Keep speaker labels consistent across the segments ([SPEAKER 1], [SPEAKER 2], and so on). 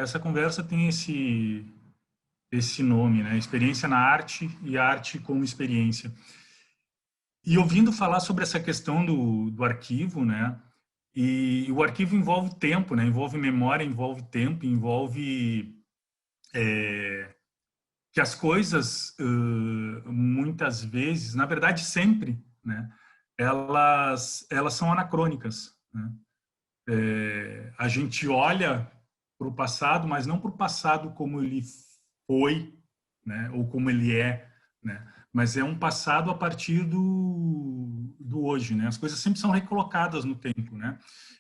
[SPEAKER 1] essa conversa tem esse nome, né? Experiência na arte e arte como experiência. E ouvindo falar sobre essa questão do arquivo, né? E o arquivo envolve tempo, né? Envolve memória, envolve tempo, envolve que as coisas, muitas vezes, na verdade sempre, né? Elas são anacrônicas, né? A gente olha para o passado, mas não para o passado como ele foi, né? Ou como ele é, né? Mas é um passado a partir do hoje, né? As coisas sempre são recolocadas no tempo, né?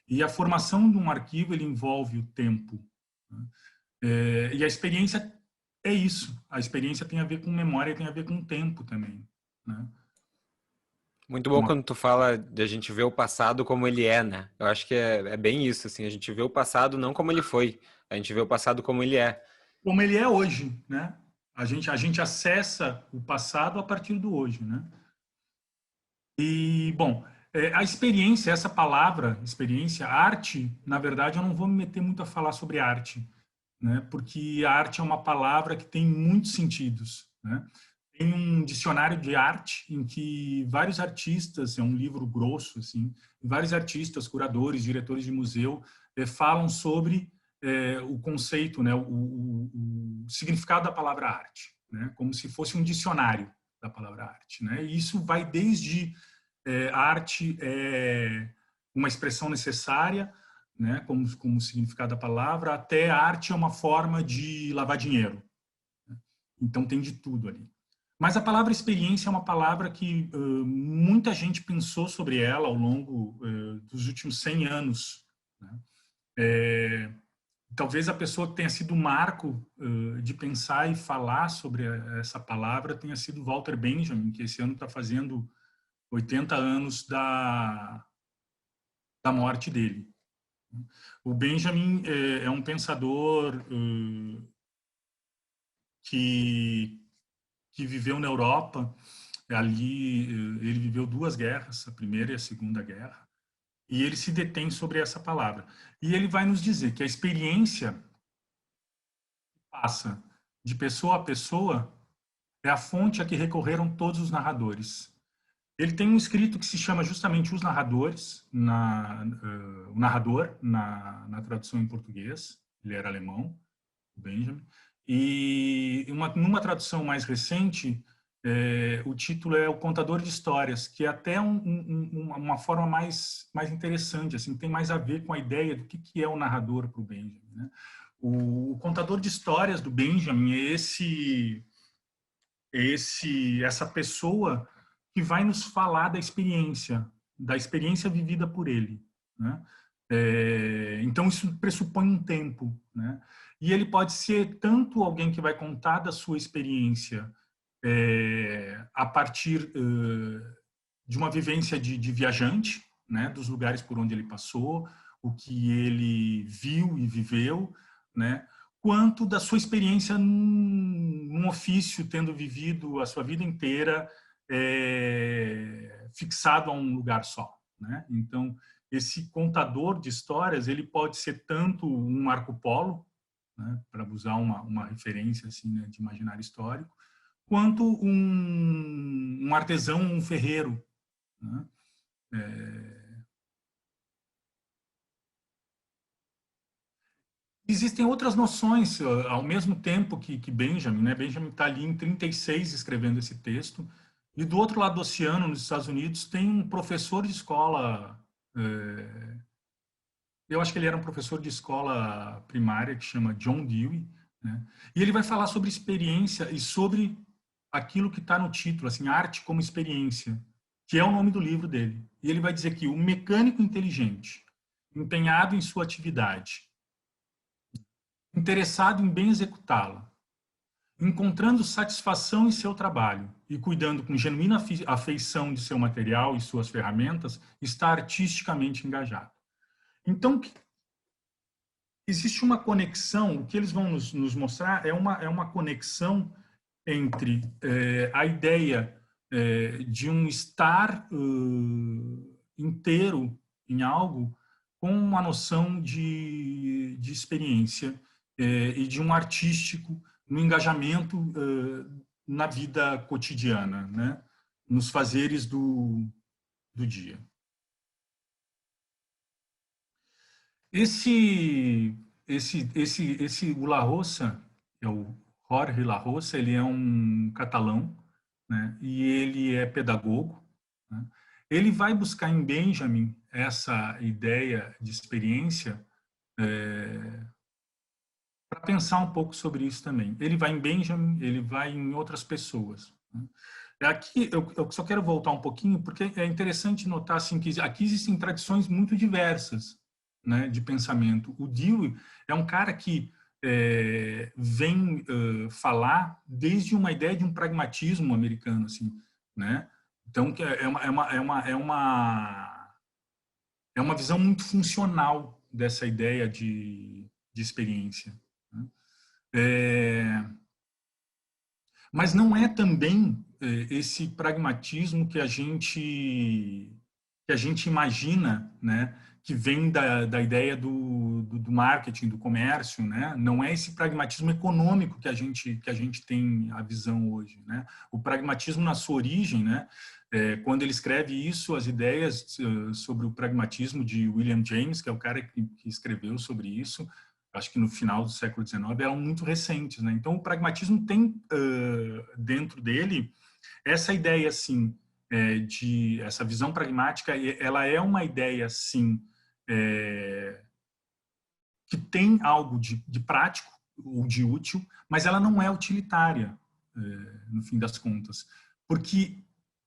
[SPEAKER 1] E a formação de um arquivo, ele envolve o tempo, né? E a experiência é isso. A experiência tem a ver com memória, tem a ver com tempo também, né?
[SPEAKER 2] Muito bom quando tu fala de a gente ver o passado como ele é, né? Eu acho que é bem isso, assim, a gente vê o passado não como ele foi, a gente vê o passado como ele é.
[SPEAKER 1] Como ele é hoje, né? A gente acessa o passado a partir do hoje, né? E, bom, a experiência, essa palavra, experiência, arte, na verdade, eu não vou me meter muito a falar sobre arte, né? Porque a arte é uma palavra que tem muitos sentidos, né? Tem um dicionário de arte em que vários artistas, é um livro grosso, assim, vários artistas, curadores, diretores de museu, falam sobre o conceito, né? O significado da palavra arte, né? Como se fosse um dicionário da palavra arte, né? E isso vai desde arte é uma expressão necessária, né, como significado da palavra, até a arte é uma forma de lavar dinheiro. Então tem de tudo ali. Mas a palavra experiência é uma palavra que muita gente pensou sobre ela ao longo dos últimos 100 anos, né? Talvez a pessoa que tenha sido o marco de pensar e falar sobre essa palavra tenha sido Walter Benjamin, que esse ano está fazendo 80 anos da morte dele. O Benjamin é um pensador que viveu na Europa. Ali ele viveu duas guerras, a primeira e a segunda guerra, e ele se detém sobre essa palavra. E ele vai nos dizer que a experiência passa de pessoa a pessoa é a fonte a que recorreram todos os narradores. Ele tem um escrito que se chama justamente Os Narradores, o narrador, na tradução em português. Ele era alemão, Benjamin. E numa tradução mais recente, o título é O Contador de Histórias, que é até uma forma mais interessante, assim, tem mais a ver com a ideia do que é o narrador para o Benjamin, né? O contador de histórias do Benjamin é essa pessoa que vai nos falar da experiência vivida por ele, né? Então isso pressupõe um tempo, né? E ele pode ser tanto alguém que vai contar da sua experiência a partir de uma vivência de viajante, né? Dos lugares por onde ele passou, o que ele viu e viveu, né? Quanto da sua experiência num ofício, tendo vivido a sua vida inteira fixado a um lugar só, né? Então, esse contador de histórias, ele pode ser tanto um Marco Polo, né, para usar uma referência assim, né, de imaginário histórico, quanto um artesão, um ferreiro, né? Existem outras noções, ao mesmo tempo que Benjamin, né? Benjamin está ali em 36 escrevendo esse texto, e do outro lado do oceano, nos Estados Unidos, tem um professor de escola, eu acho que ele era um professor de escola primária, que chama John Dewey, né? E ele vai falar sobre experiência e sobre aquilo que está no título, assim, arte como experiência, que é o nome do livro dele. E ele vai dizer que o mecânico inteligente, empenhado em sua atividade, interessado em bem executá-la, encontrando satisfação em seu trabalho e cuidando com genuína afeição de seu material e suas ferramentas, está artisticamente engajado. Então, existe uma conexão, o que eles vão nos mostrar é uma conexão entre a ideia de um estar inteiro em algo com uma noção de experiência e de um artístico no engajamento na vida cotidiana, né? Nos fazeres do dia. O La Roça, é o Jorge La Roça, ele é um catalão, né? E ele é pedagogo, né? Ele vai buscar em Benjamin essa ideia de experiência para pensar um pouco sobre isso também. Ele vai em Benjamin, ele vai em outras pessoas, né? Aqui eu só quero voltar um pouquinho, porque é interessante notar assim, que aqui existem tradições muito diversas, né, de pensamento. O Dewey é um cara que vem falar desde uma ideia de um pragmatismo americano, assim, né? Então que é uma visão muito funcional dessa ideia de experiência, né? Mas não é também esse pragmatismo que a gente imagina, né, que vem da ideia do marketing, do comércio, né? Não é esse pragmatismo econômico que a gente tem a visão hoje, né? O pragmatismo na sua origem, né? Quando ele escreve isso, as ideias sobre o pragmatismo de William James, que é o cara que escreveu sobre isso, acho que no final do século XIX, eram muito recentes, né? Então, o pragmatismo tem dentro dele essa ideia, assim, de essa visão pragmática, ela é uma ideia, assim, que tem algo de prático ou de útil, mas ela não é utilitária, no fim das contas, porque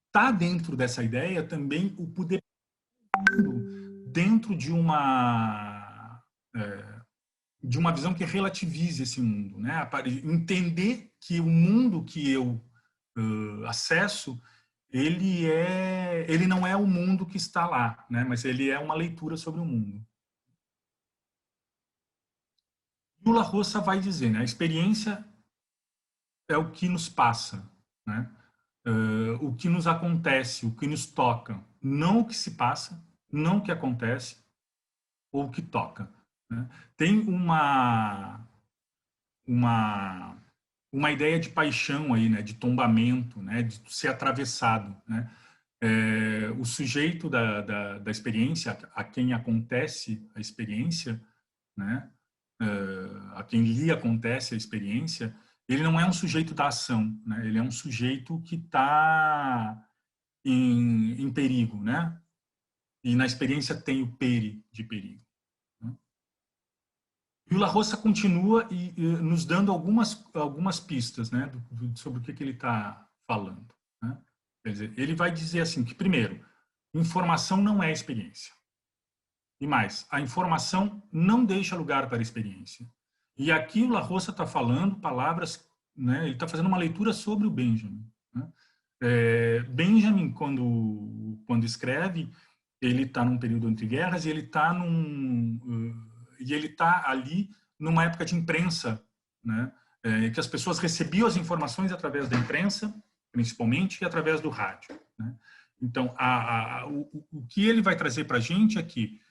[SPEAKER 1] está dentro dessa ideia também o poder dentro de uma visão que relativize esse mundo, né? Entender que o mundo que eu acesso, ele não é o mundo que está lá, né? Mas ele é uma leitura sobre o mundo. E o La Roça vai dizer, né? A experiência é o que nos passa, né? O que nos acontece, o que nos toca, não o que se passa, não o que acontece ou o que toca, né? Tem uma ideia de paixão aí, né? De tombamento, né? De ser atravessado, né? O sujeito da experiência, a quem acontece a experiência, né? A quem lhe acontece a experiência, ele não é um sujeito da ação, né? Ele é um sujeito que está em perigo, né? E na experiência tem o peri de perigo, né? E o La Roça continua nos dando algumas pistas, né? Sobre o que ele está falando, né? Quer dizer, ele vai dizer assim que, primeiro, informação não é experiência. E mais, a informação não deixa lugar para a experiência. E aqui o La Roça está falando palavras, né? Ele está fazendo uma leitura sobre o Benjamin, né? Benjamin, quando escreve, ele está num período entre guerras e ele está ali numa época de imprensa, né? Que as pessoas recebiam as informações através da imprensa, principalmente, e através do rádio, né? Então, o que ele vai trazer para a gente é que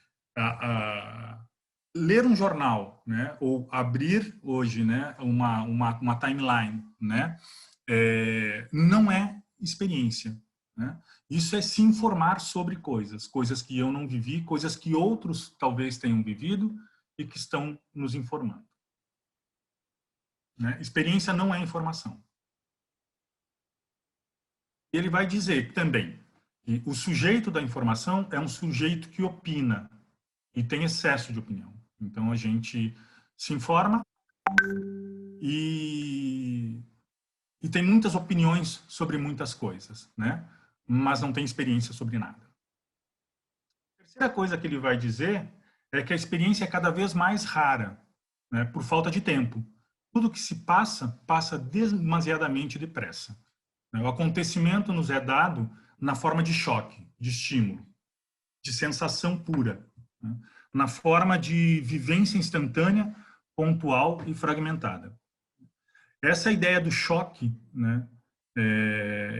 [SPEAKER 1] ler um jornal, né, ou abrir hoje, né, uma timeline, né, não é experiência, né? Isso é se informar sobre coisas que eu não vivi, coisas que outros talvez tenham vivido e que estão nos informando, né? Experiência não é informação. Ele vai dizer também que o sujeito da informação é um sujeito que opina e tem excesso de opinião. Então a gente se informa e tem muitas opiniões sobre muitas coisas, né? Mas não tem experiência sobre nada. A terceira coisa que ele vai dizer é que a experiência é cada vez mais rara, né? Por falta de tempo. Tudo que se passa, passa demasiadamente depressa. O acontecimento nos é dado na forma de choque, de estímulo, de sensação pura, né? Na forma de vivência instantânea, pontual e fragmentada. Essa ideia do choque, né,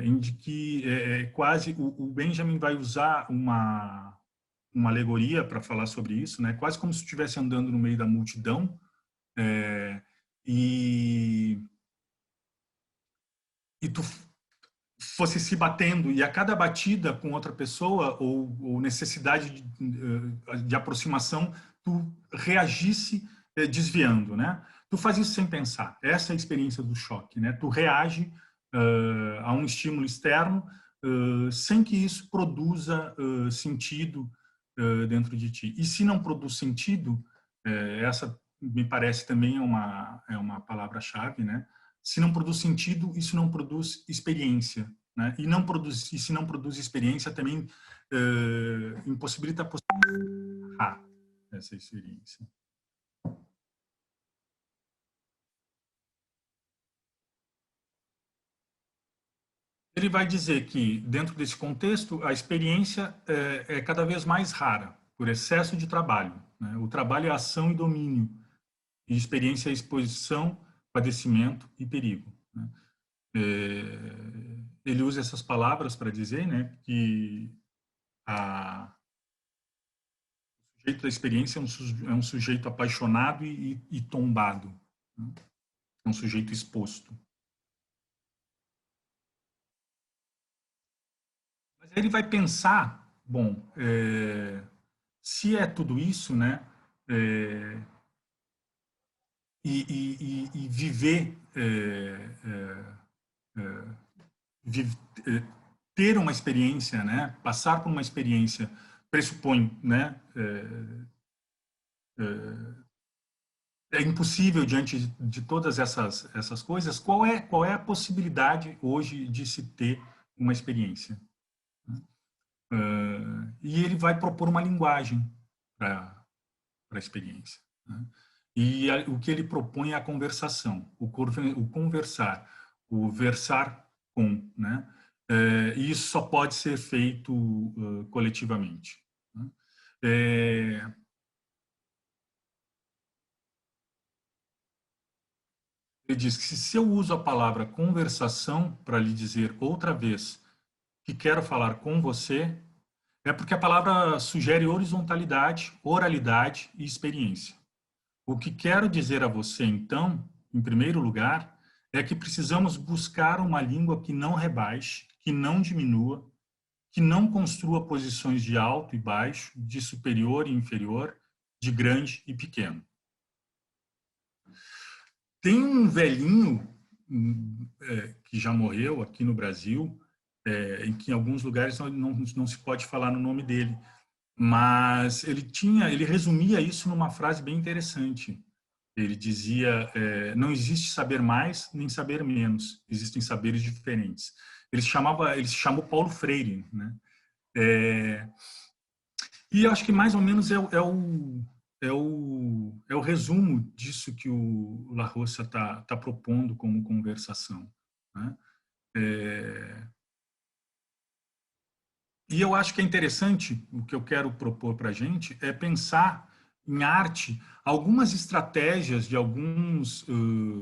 [SPEAKER 1] em que quase o Benjamin vai usar uma uma alegoria para falar sobre isso, né? Quase como se estivesse andando no meio da multidão, e tu fosse se batendo, e a cada batida com outra pessoa ou necessidade de aproximação, tu reagisse desviando, né? Tu faz isso sem pensar. Essa é a experiência do choque, né? Tu reage a um estímulo externo sem que isso produza sentido dentro de ti. E se não produz sentido, essa me parece também é uma palavra-chave, né? Se não produz sentido, isso não produz experiência, né? E se não produz experiência, também impossibilita a possibilidade essa experiência. Ele vai dizer que, dentro desse contexto, a experiência é cada vez mais rara, por excesso de trabalho, né? O trabalho é ação e domínio, e experiência é exposição, padecimento e perigo, né? Ele usa essas palavras para dizer, né, que o sujeito da experiência é um sujeito apaixonado e tombado, né? É um sujeito exposto. Mas aí ele vai pensar, bom, se é tudo isso, né, e viver, ter uma experiência, né, passar por uma experiência pressupõe, né, é impossível diante de todas essas coisas. Qual é a possibilidade hoje de se ter uma experiência? E ele vai propor uma linguagem para a experiência, né? E o que ele propõe é a conversação, o conversar, o versar com, né? E isso só pode ser feito coletivamente, né? Ele diz que se eu uso a palavra conversação para lhe dizer outra vez que quero falar com você, é porque a palavra sugere horizontalidade, oralidade e experiência. O que quero dizer a você, então, em primeiro lugar, é que precisamos buscar uma língua que não rebaixe, que não diminua, que não construa posições de alto e baixo, de superior e inferior, de grande e pequeno. Tem um velhinho que já morreu aqui no Brasil, em que em alguns lugares não se pode falar no nome dele, mas ele resumia isso numa frase bem interessante. Ele dizia: não existe saber mais nem saber menos, existem saberes diferentes. Ele se chamou Paulo Freire, né? E eu acho que mais ou menos é o resumo disso que o La Roça tá propondo como conversação, né? E eu acho que é interessante, o que eu quero propor para a gente é pensar em arte algumas estratégias de alguns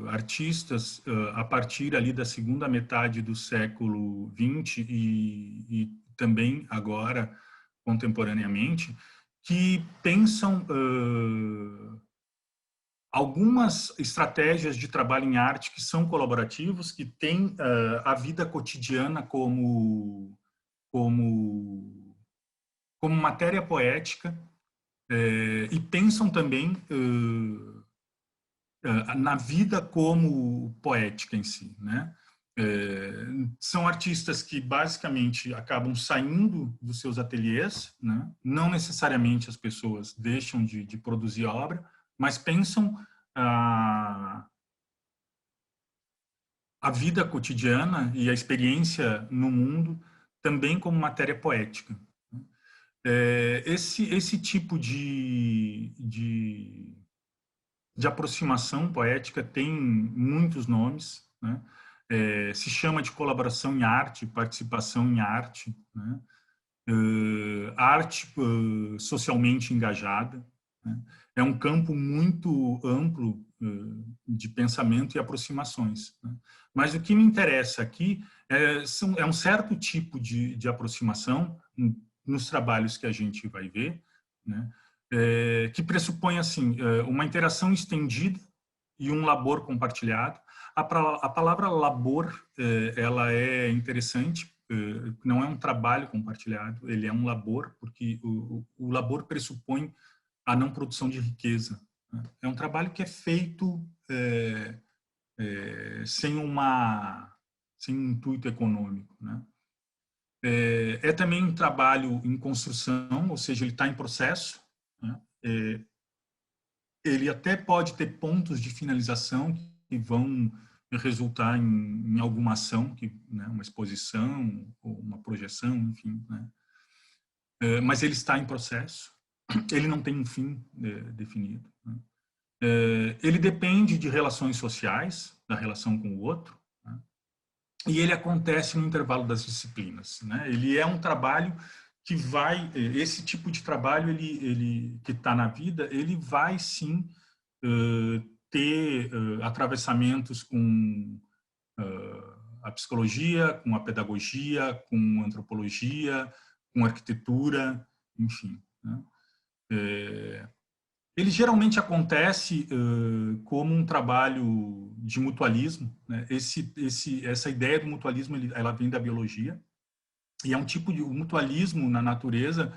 [SPEAKER 1] artistas a partir ali da segunda metade do século XX e também agora contemporaneamente, que pensam algumas estratégias de trabalho em arte que são colaborativos, que têm a vida cotidiana como matéria poética, e pensam também na vida como poética em si, né? São artistas que basicamente acabam saindo dos seus ateliês, né? Não necessariamente as pessoas deixam de produzir a obra, mas pensam a vida cotidiana e a experiência no mundo também como matéria poética. Esse tipo de aproximação poética tem muitos nomes, né? Se chama de colaboração em arte, participação em arte, né? Arte socialmente engajada, né? É um campo muito amplo de pensamento e aproximações, né? Mas o que me interessa aqui é um certo tipo de aproximação, nos trabalhos que a gente vai ver, né, que pressupõe assim uma interação estendida e um labor compartilhado. A palavra labor ela é interessante, não é um trabalho compartilhado, ele é um labor, porque o labor pressupõe a não produção de riqueza, né? É um trabalho que é feito sem um intuito econômico, né? É também um trabalho em construção, ou seja, ele está em processo, né? Ele até pode ter pontos de finalização que vão resultar em alguma ação, né, uma exposição ou uma projeção, enfim, né? Mas ele está em processo, ele não tem um fim definido, né? Ele depende de relações sociais, da relação com o outro, né? E ele acontece no intervalo das disciplinas, né? Ele é um trabalho que vai, esse tipo de trabalho ele que está na vida, ele vai sim ter atravessamentos com a psicologia, com a pedagogia, com a antropologia, com a arquitetura, enfim, né? Ele geralmente acontece como um trabalho de mutualismo, né? Essa ideia do mutualismo ela vem da biologia, e é um tipo de o mutualismo na natureza,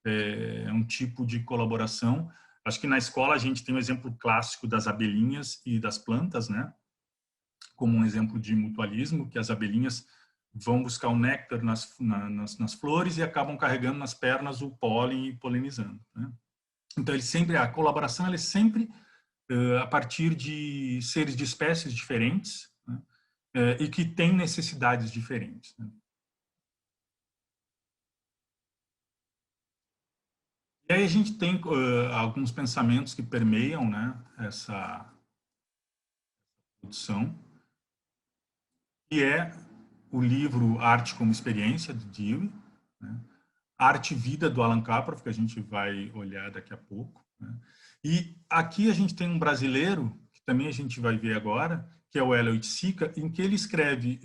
[SPEAKER 1] é um tipo de colaboração. Acho que na escola a gente tem um exemplo clássico das abelhinhas e das plantas, né? Como um exemplo de mutualismo, que as abelhinhas vão buscar o néctar nas flores e acabam carregando nas pernas o pólen e polinizando, né? Então, a colaboração ela é sempre a partir de seres de espécies diferentes, né? E que têm necessidades diferentes, né? E aí a gente tem alguns pensamentos que permeiam, né, essa produção, que é o livro Arte como Experiência, de Dewey, né? Arte e Vida, do Alan Kaproff, que a gente vai olhar daqui a pouco, né? E aqui a gente tem um brasileiro, que também a gente vai ver agora, que é o Hélio Oiticica, em que ele escreve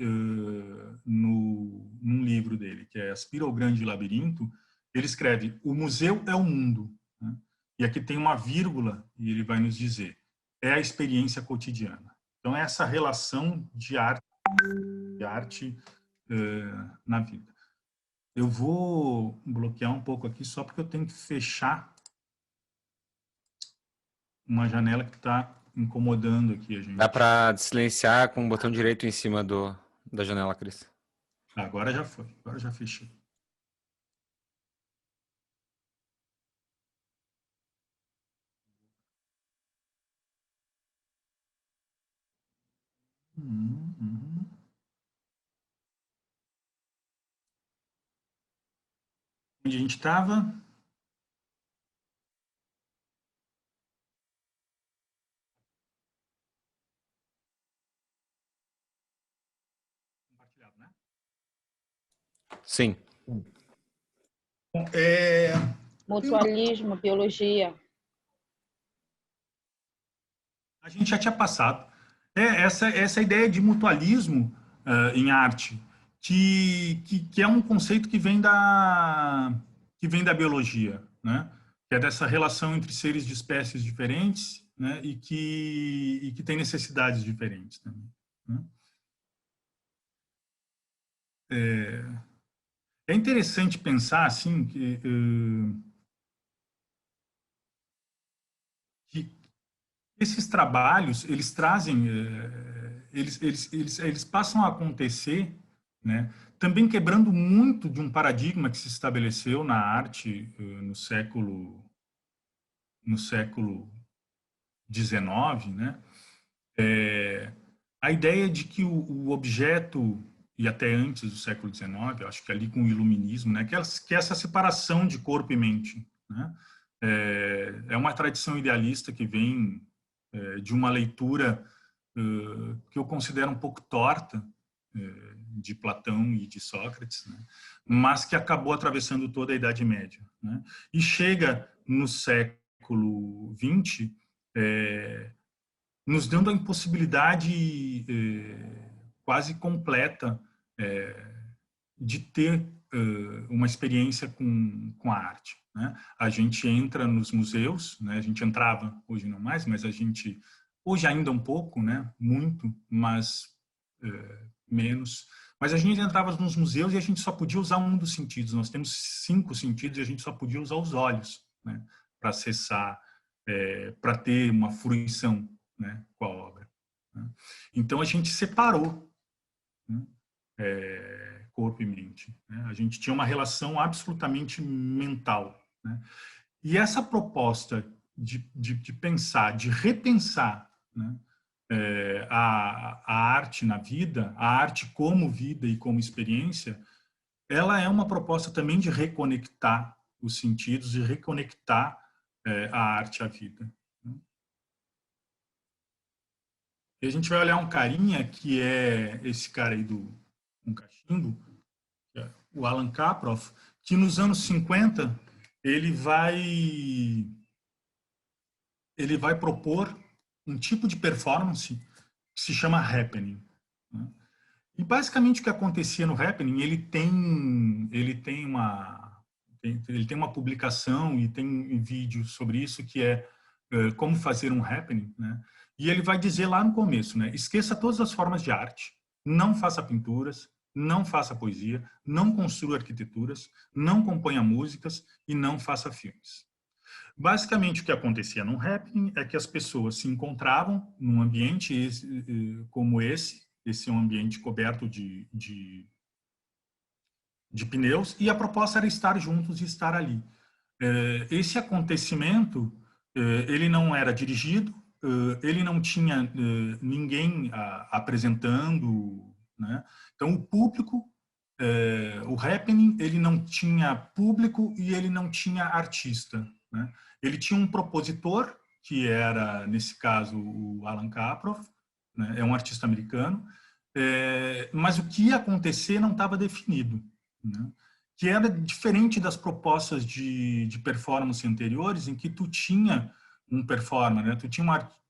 [SPEAKER 1] num livro dele, que é Aspira ao Grande Labirinto, ele escreve: o museu é o mundo, né? E aqui tem uma vírgula, e ele vai nos dizer: é a experiência cotidiana. Então, é essa relação de arte na vida. Eu vou bloquear um pouco aqui só porque eu tenho que fechar uma janela que está incomodando aqui a gente.
[SPEAKER 2] Dá para silenciar com o botão direito em cima da janela, Cris.
[SPEAKER 1] Agora já foi, agora já fechei. Onde a gente estava? Compartilhado, né?
[SPEAKER 2] Sim.
[SPEAKER 3] Mutualismo, biologia.
[SPEAKER 1] A gente já tinha passado. Essa ideia de mutualismo em arte, que é um conceito que vem da biologia, né? Que é dessa relação entre seres de espécies diferentes, né? E que tem necessidades diferentes também, né? É interessante pensar assim que esses trabalhos eles trazem, eles passam a acontecer, né? Também quebrando muito de um paradigma que se estabeleceu na arte no século XIX, né? A ideia de que o objeto, e até antes do século XIX, acho que ali com o iluminismo, né, que essa separação de corpo e mente, né, é uma tradição idealista que vem de uma leitura que eu considero um pouco torta de Platão e de Sócrates, né, mas que acabou atravessando toda a Idade Média, né, e chega no século XX nos dando a impossibilidade quase completa de ter uma experiência com a arte, né? A gente entra nos museus, né? A gente entrava, hoje não mais, mas a gente, hoje ainda um pouco, né? Muito, mas menos. Mas a gente entrava nos museus e a gente só podia usar um dos sentidos. Nós temos 5 sentidos e a gente só podia usar os olhos, né? Para acessar, para ter uma fruição, né? Com a obra, né? Então a gente separou, né? Corpo e mente, né? A gente tinha uma relação absolutamente mental, né? E essa proposta de pensar, de repensar, né? A arte na vida, a arte como vida e como experiência, ela é uma proposta também de reconectar os sentidos e reconectar a arte à vida, né? E a gente vai olhar um carinha que é esse cara aí do um cachimbo, o Alan Kaproff, que nos anos 50 ele vai propor um tipo de performance que se chama happening, né? E basicamente o que acontecia no happening, ele tem uma publicação e tem um vídeo sobre isso que é como fazer um happening, né? E ele vai dizer lá no começo, né? Esqueça todas as formas de arte, não faça pinturas, não faça poesia, não construa arquiteturas, não componha músicas e não faça filmes. Basicamente, o que acontecia no happening é que as pessoas se encontravam num ambiente como esse é um ambiente coberto de pneus, e a proposta era estar juntos e estar ali. Esse acontecimento, ele não era dirigido, ele não tinha ninguém apresentando, né? Então, o público, o happening, ele não tinha público e ele não tinha artista, né? Ele tinha um propositor, que era, nesse caso, o Alan Kaproff, né? É um artista americano, mas o que ia acontecer não estava definido, né? Que era diferente das propostas de performance anteriores, em que tu tinha um performer, né? Tu tinha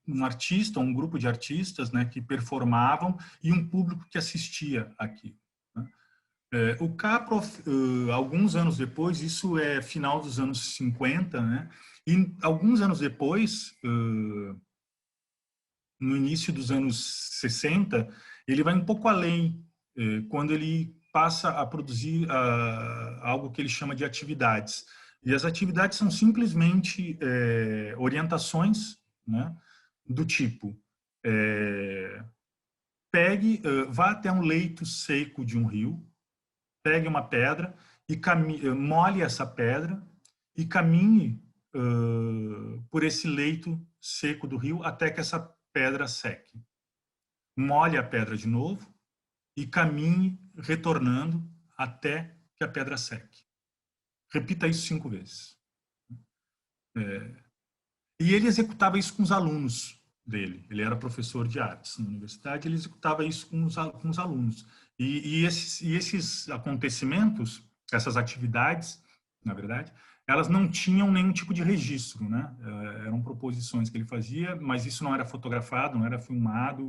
[SPEAKER 1] um artista, um grupo de artistas, né, que performavam e um público que assistia aqui, né? O Kaproff, alguns anos depois, isso é final dos anos 50, né? E alguns anos depois, no início dos anos 60, ele vai um pouco além, quando ele passa a produzir algo que ele chama de atividades. E as atividades são simplesmente orientações, né, do tipo, vá até um leito seco de um rio, pegue uma pedra e molhe essa pedra e caminhe por esse leito seco do rio até que essa pedra seque. Molhe a pedra de novo e caminhe retornando até que a pedra seque. Repita isso 5 vezes. E ele executava isso com os alunos dele. Ele era professor de artes na universidade, ele executava isso com os alunos. E esses acontecimentos, essas atividades, na verdade, elas não tinham nenhum tipo de registro, né? Eram proposições que ele fazia, mas isso não era fotografado, não era filmado.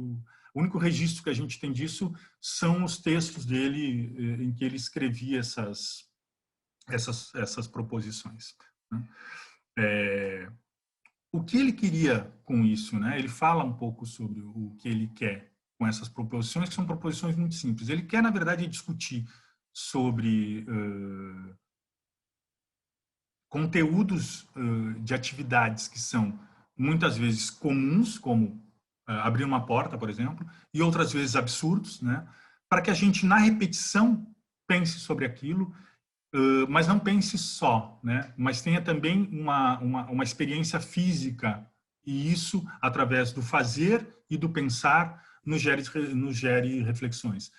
[SPEAKER 1] O único registro que a gente tem disso são os textos dele, em que ele escrevia essas proposições, né? O que ele queria com isso, né? Ele fala um pouco sobre o que ele quer com essas proposições, que são proposições muito simples. Ele quer, na verdade, discutir sobre conteúdos de atividades que são muitas vezes comuns, como abrir uma porta, por exemplo, e outras vezes absurdos, né? Para que a gente, na repetição, pense sobre aquilo, mas não pense só, né? Mas tenha também uma experiência física, e isso, através do fazer e do pensar, nos gere reflexões.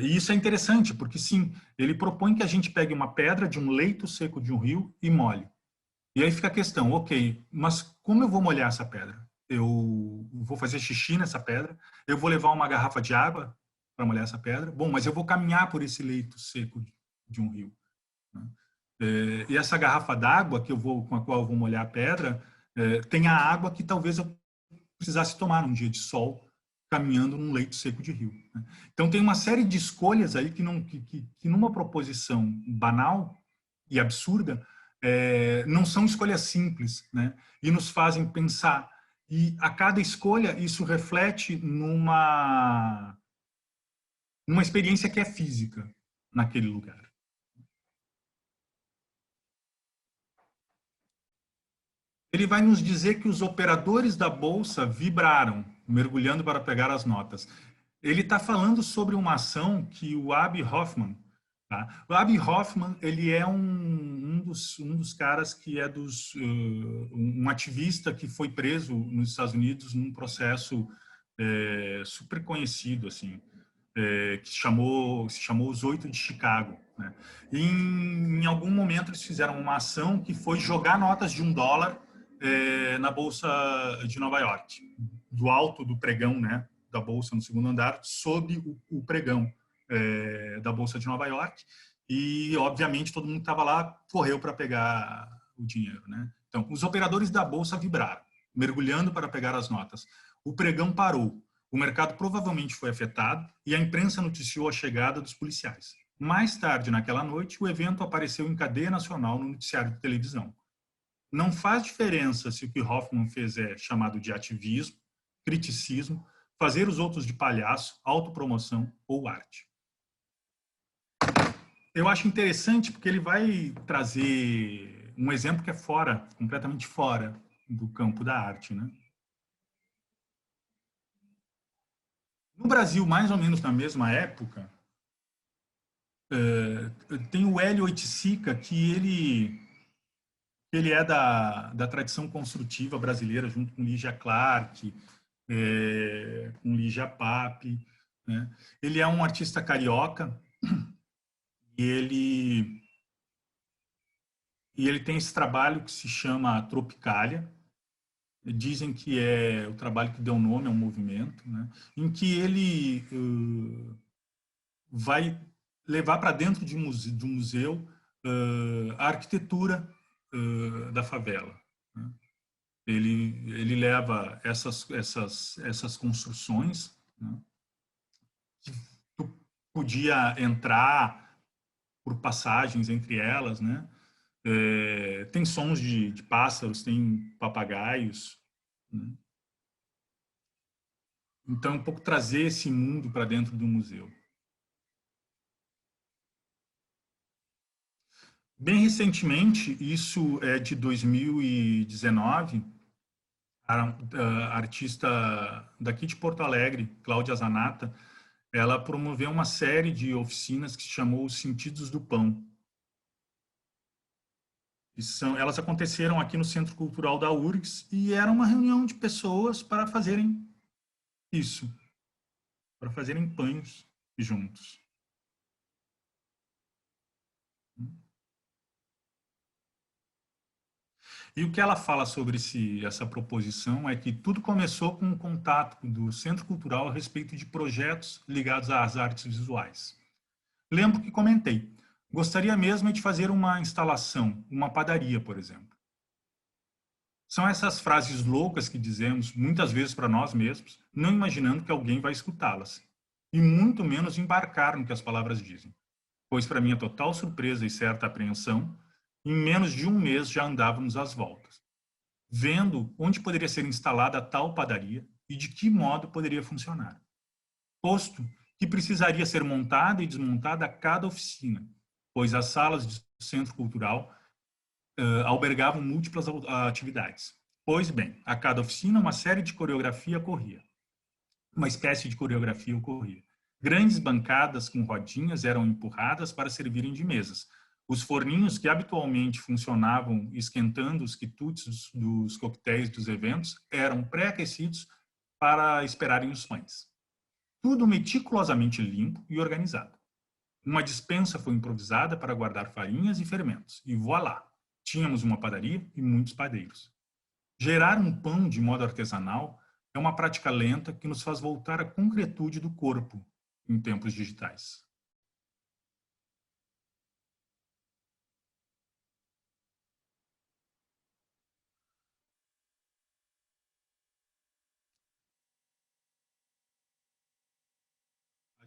[SPEAKER 1] E isso é interessante, porque sim, ele propõe que a gente pegue uma pedra de um leito seco de um rio e molhe. E aí fica a questão, ok, mas como eu vou molhar essa pedra? Eu vou fazer xixi nessa pedra? Eu vou levar uma garrafa de água para molhar essa pedra? Bom, mas eu vou caminhar por esse leito seco de um rio, né? E essa garrafa d'água com a qual eu vou molhar a pedra, tem a água que talvez eu precisasse tomar num dia de sol, caminhando num leito seco de rio, né? Então tem uma série de escolhas aí que numa proposição banal e absurda não são escolhas simples, né? E nos fazem pensar. E a cada escolha isso reflete numa experiência que é física naquele lugar. Ele vai nos dizer que os operadores da bolsa vibraram, mergulhando para pegar as notas. Ele está falando sobre uma ação que o Abby Hoffman, tá? O Abby Hoffman, ele é um dos caras que é um ativista que foi preso nos Estados Unidos num processo super conhecido, assim, que se chamou Os Oito de Chicago, né? E em algum momento eles fizeram uma ação que foi jogar notas de $1 na Bolsa de Nova York, do alto do pregão, né, da Bolsa no segundo andar, sob o pregão da Bolsa de Nova York. E, obviamente, todo mundo que estava lá correu para pegar o dinheiro, né? Então, os operadores da Bolsa vibraram, mergulhando para pegar as notas. O pregão parou. O mercado provavelmente foi afetado e a imprensa noticiou a chegada dos policiais. Mais tarde, naquela noite, o evento apareceu em cadeia nacional no noticiário de televisão. Não faz diferença se o que Hoffman fez é chamado de ativismo, criticismo, fazer os outros de palhaço, autopromoção ou arte. Eu acho interessante porque ele vai trazer um exemplo que é fora, completamente fora do campo da arte, né? No Brasil, mais ou menos na mesma época, tem o Hélio Oiticica, que ele é da tradição construtiva brasileira, junto com Lígia Clark, com Lígia Pape, né? Ele é um artista carioca e ele tem esse trabalho que se chama Tropicália. Dizem que é o trabalho que deu nome ao movimento, né? Em que ele vai levar para dentro de um museu a arquitetura da favela, né? Ele leva essas construções, né, que tu podia entrar por passagens entre elas, né? Tem sons de pássaros, tem papagaios, né? Então, um pouco trazer esse mundo para dentro do museu. Bem recentemente, isso é de 2019, a artista daqui de Porto Alegre, Cláudia Zanata, ela promoveu uma série de oficinas que se chamou Os Sentidos do Pão. Elas aconteceram aqui no Centro Cultural da URGS e era uma reunião de pessoas para fazerem isso, para fazerem pães juntos. E o que ela fala sobre essa proposição é que tudo começou com um contato do Centro Cultural a respeito de projetos ligados às artes visuais. Lembro que comentei, gostaria mesmo de fazer uma instalação, uma padaria, por exemplo. São essas frases loucas que dizemos muitas vezes para nós mesmos, não imaginando que alguém vai escutá-las, e muito menos embarcar no que as palavras dizem. Pois, para minha total surpresa e certa apreensão, em menos de um mês já andávamos às voltas, vendo onde poderia ser instalada a tal padaria e de que modo poderia funcionar. Posto que precisaria ser montada e desmontada a cada oficina, pois as salas do Centro Cultural albergavam múltiplas atividades. Pois bem, a cada oficina uma série de coreografia ocorria. Uma espécie de coreografia ocorria. Grandes bancadas com rodinhas eram empurradas para servirem de mesas. Os forninhos que habitualmente funcionavam esquentando os quitutes dos coquetéis dos eventos eram pré-aquecidos para esperarem os pães. Tudo meticulosamente limpo e organizado. Uma despensa foi improvisada para guardar farinhas e fermentos. E voilá! Tínhamos uma padaria e muitos padeiros. Gerar um pão de modo artesanal é uma prática lenta que nos faz voltar à concretude do corpo em tempos digitais.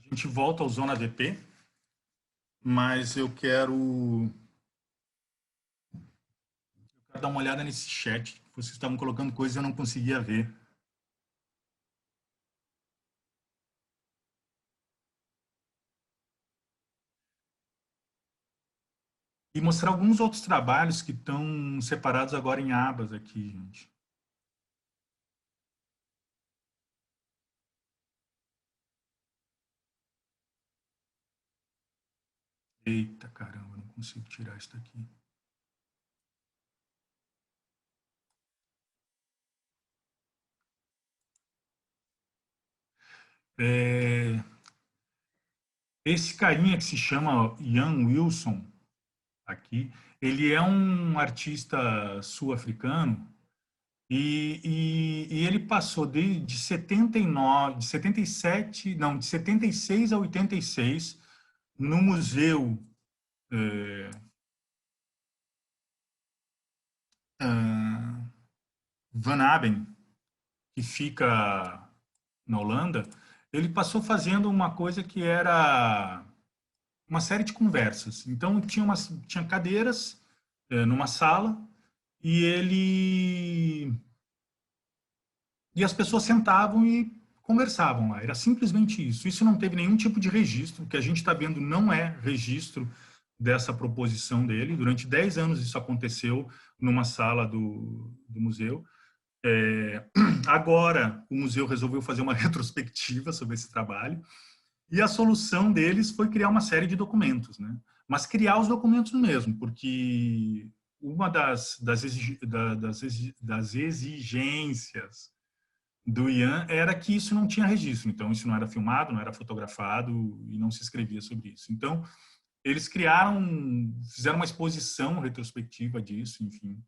[SPEAKER 1] A gente volta ao Zona VP, mas eu quero dar uma olhada nesse chat. Vocês estavam colocando coisas e eu não conseguia ver. E mostrar alguns outros trabalhos que estão separados agora em abas aqui, gente. Eita, caramba, não consigo tirar isso daqui. Esse carinha que se chama Ian Wilson, aqui, ele é um artista sul-africano e ele passou de 79, de 77, não, de 76 a 86 no Museu Van Aben, que fica na Holanda. Ele passou fazendo uma coisa que era uma série de conversas. Então, tinha cadeiras numa sala e e as pessoas sentavam e conversavam lá. Era simplesmente isso. Isso não teve nenhum tipo de registro. O que a gente está vendo não é registro dessa proposição dele. Durante 10 anos isso aconteceu numa sala do museu. Agora, o museu resolveu fazer uma retrospectiva sobre esse trabalho e a solução deles foi criar uma série de documentos, né? Mas criar os documentos mesmo, porque uma das exigências do Ian era que isso não tinha registro. Então, isso não era filmado, não era fotografado e não se escrevia sobre isso. Então, eles fizeram uma exposição retrospectiva disso, enfim.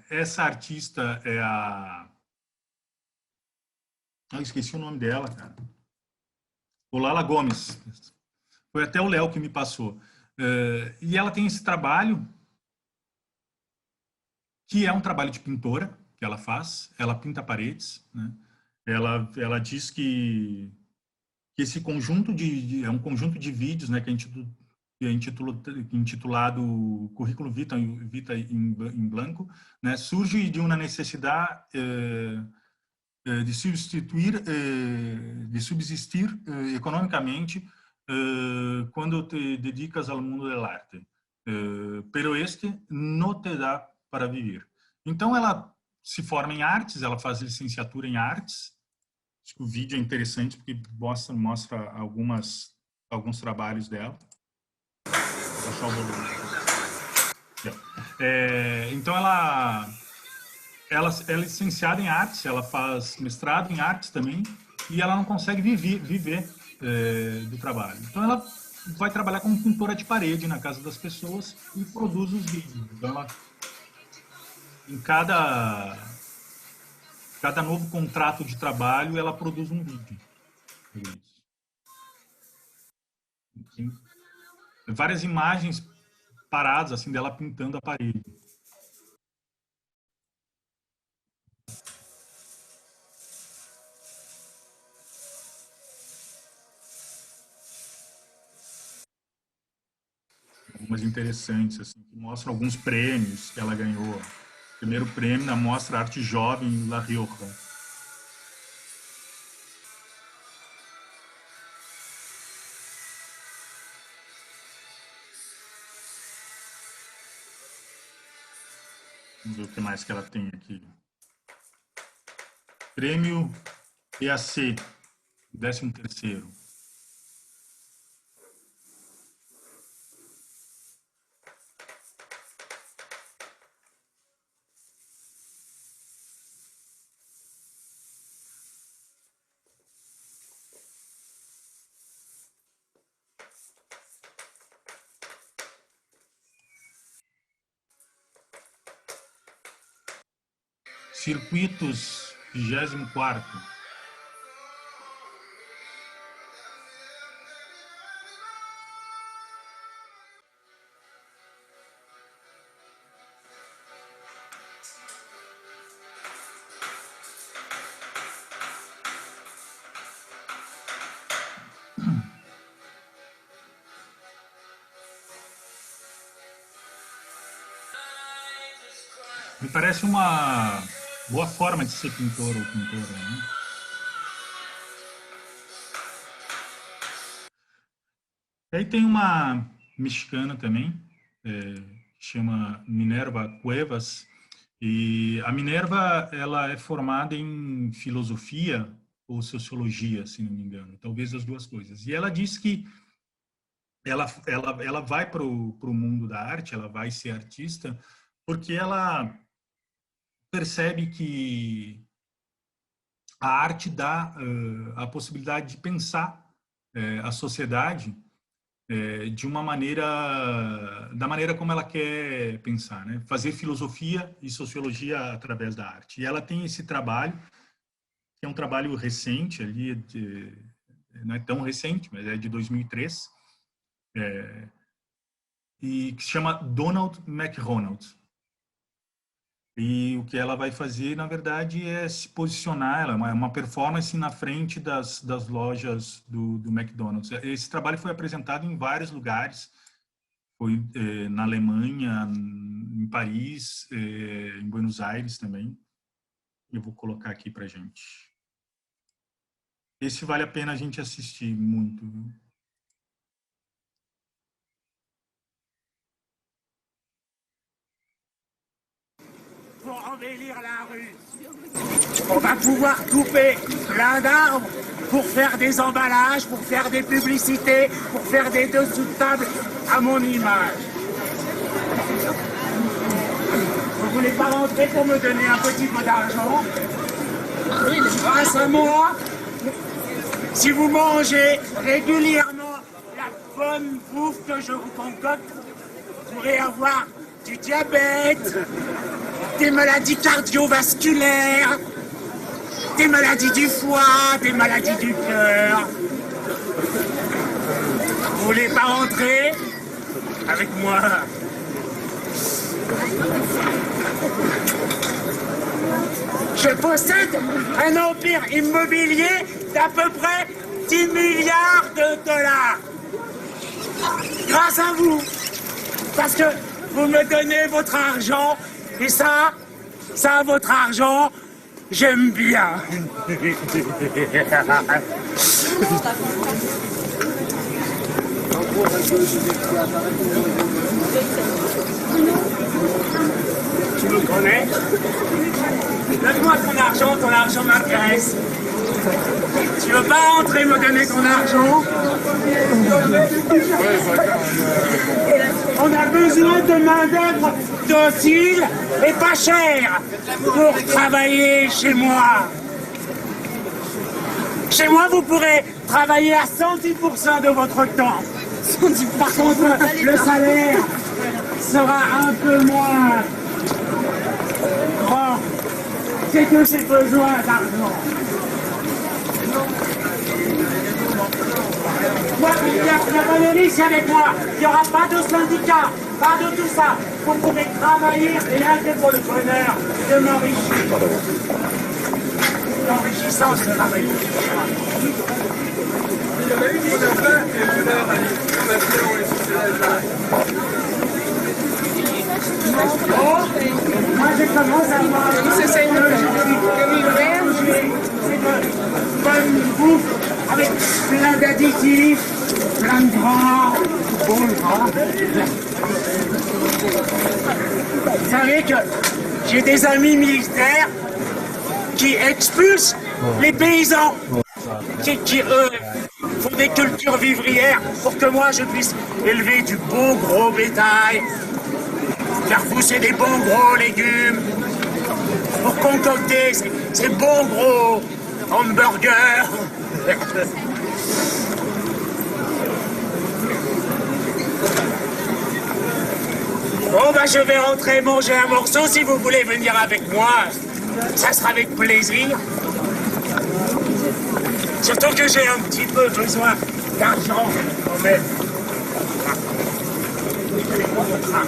[SPEAKER 1] Essa artista é eu esqueci o nome dela, cara. Olala Gomes. Foi até o Léo que me passou. E ela tem esse trabalho, que é um trabalho de pintora, que ela faz. Ela pinta paredes, né? Ela diz que esse conjunto é um conjunto de vídeos, né, que é intitulado Currículo Vita em Blanco, né, surge de uma necessidade de subsistir economicamente quando te dedicas ao mundo do arte. Pero este não te dá para viver. Então ela se forma em artes, ela faz licenciatura em artes. Acho que o vídeo é interessante porque mostra alguns trabalhos dela. Vou achar o volume. Então ela é licenciada em artes, ela faz mestrado em artes também e ela não consegue viver do trabalho. Então ela vai trabalhar como pintora de parede na casa das pessoas e produz os vídeos. Então ela, em cada novo contrato de trabalho, ela produz um vídeo. Tem várias imagens paradas assim dela pintando a parede. Algumas interessantes assim, que mostram alguns prêmios que ela ganhou. Primeiro prêmio na Mostra Arte Jovem La Rioja. Vamos ver o que mais que ela tem aqui. Prêmio EAC, 13º. Circuitos, 24º. parece uma boa forma de ser pintor ou pintora, né? Aí tem uma mexicana também, chama Minerva Cuevas, e a Minerva, ela é formada em filosofia ou sociologia, se não me engano, talvez as duas coisas. E ela diz que ela vai para o mundo da arte, ela vai ser artista, porque ela percebe que a arte dá a possibilidade de pensar a sociedade de uma maneira, da maneira como ela quer pensar, né? Fazer filosofia e sociologia através da arte. E ela tem esse trabalho, que é um trabalho recente, ali, não é tão recente, mas é de 2003, e que se chama Donald McRonald. E o que ela vai fazer, na verdade, é se posicionar, ela é uma performance na frente das lojas do McDonald's. Esse trabalho foi apresentado em vários lugares, foi na Alemanha, em Paris, em Buenos Aires também. Eu vou colocar aqui pra gente. Esse vale a pena a gente assistir muito, viu?
[SPEAKER 4] Pour embellir la rue, on va pouvoir couper plein d'arbres pour faire des emballages, pour faire des publicités, pour faire des dessous de table à mon image. Vous voulez pas rentrer pour me donner un petit peu d'argent? Grâce à moi, si vous mangez régulièrement la bonne bouffe que je vous concocte, vous pourrez avoir du diabète, des maladies cardiovasculaires, des maladies du foie, des maladies du cœur. Vous voulez pas rentrer avec moi? Je possède un empire immobilier d'à peu près 10 milliards de dollars. Grâce à vous. Parce que vous me donnez votre argent. Et ça, votre argent, j'aime bien. Tu me connais? Donne-moi ton argent m'intéresse. Tu veux pas entrer me donner ton argent? On a besoin de main-d'œuvre docile et pas chère pour travailler chez moi. Chez moi, vous pourrez travailler à 110% de votre temps. Par contre, le salaire sera un peu moins grand. C'est que j'ai besoin d'argent. Moi, la bonne c'est avec moi. Il n'y aura pas de syndicat, pas de tout ça. Vous pourrez travailler rien que pour le bonheur de m'enrichir. L'enrichissant, c'est travailler. Bon, moi je commence à voir bonne bouffe avec plein d'additifs, plein de gras, bon gras. Vous savez que j'ai des amis militaires qui expulsent les paysans, qui eux font des cultures vivrières pour que moi je puisse élever du bon gros bétail, faire pousser des bons gros légumes, pour concocter ces bons gros hamburgers. Bon bah je vais rentrer manger un morceau. Si vous voulez venir avec moi, ça sera avec plaisir. Surtout que j'ai un petit peu besoin d'argent quand même. Ah.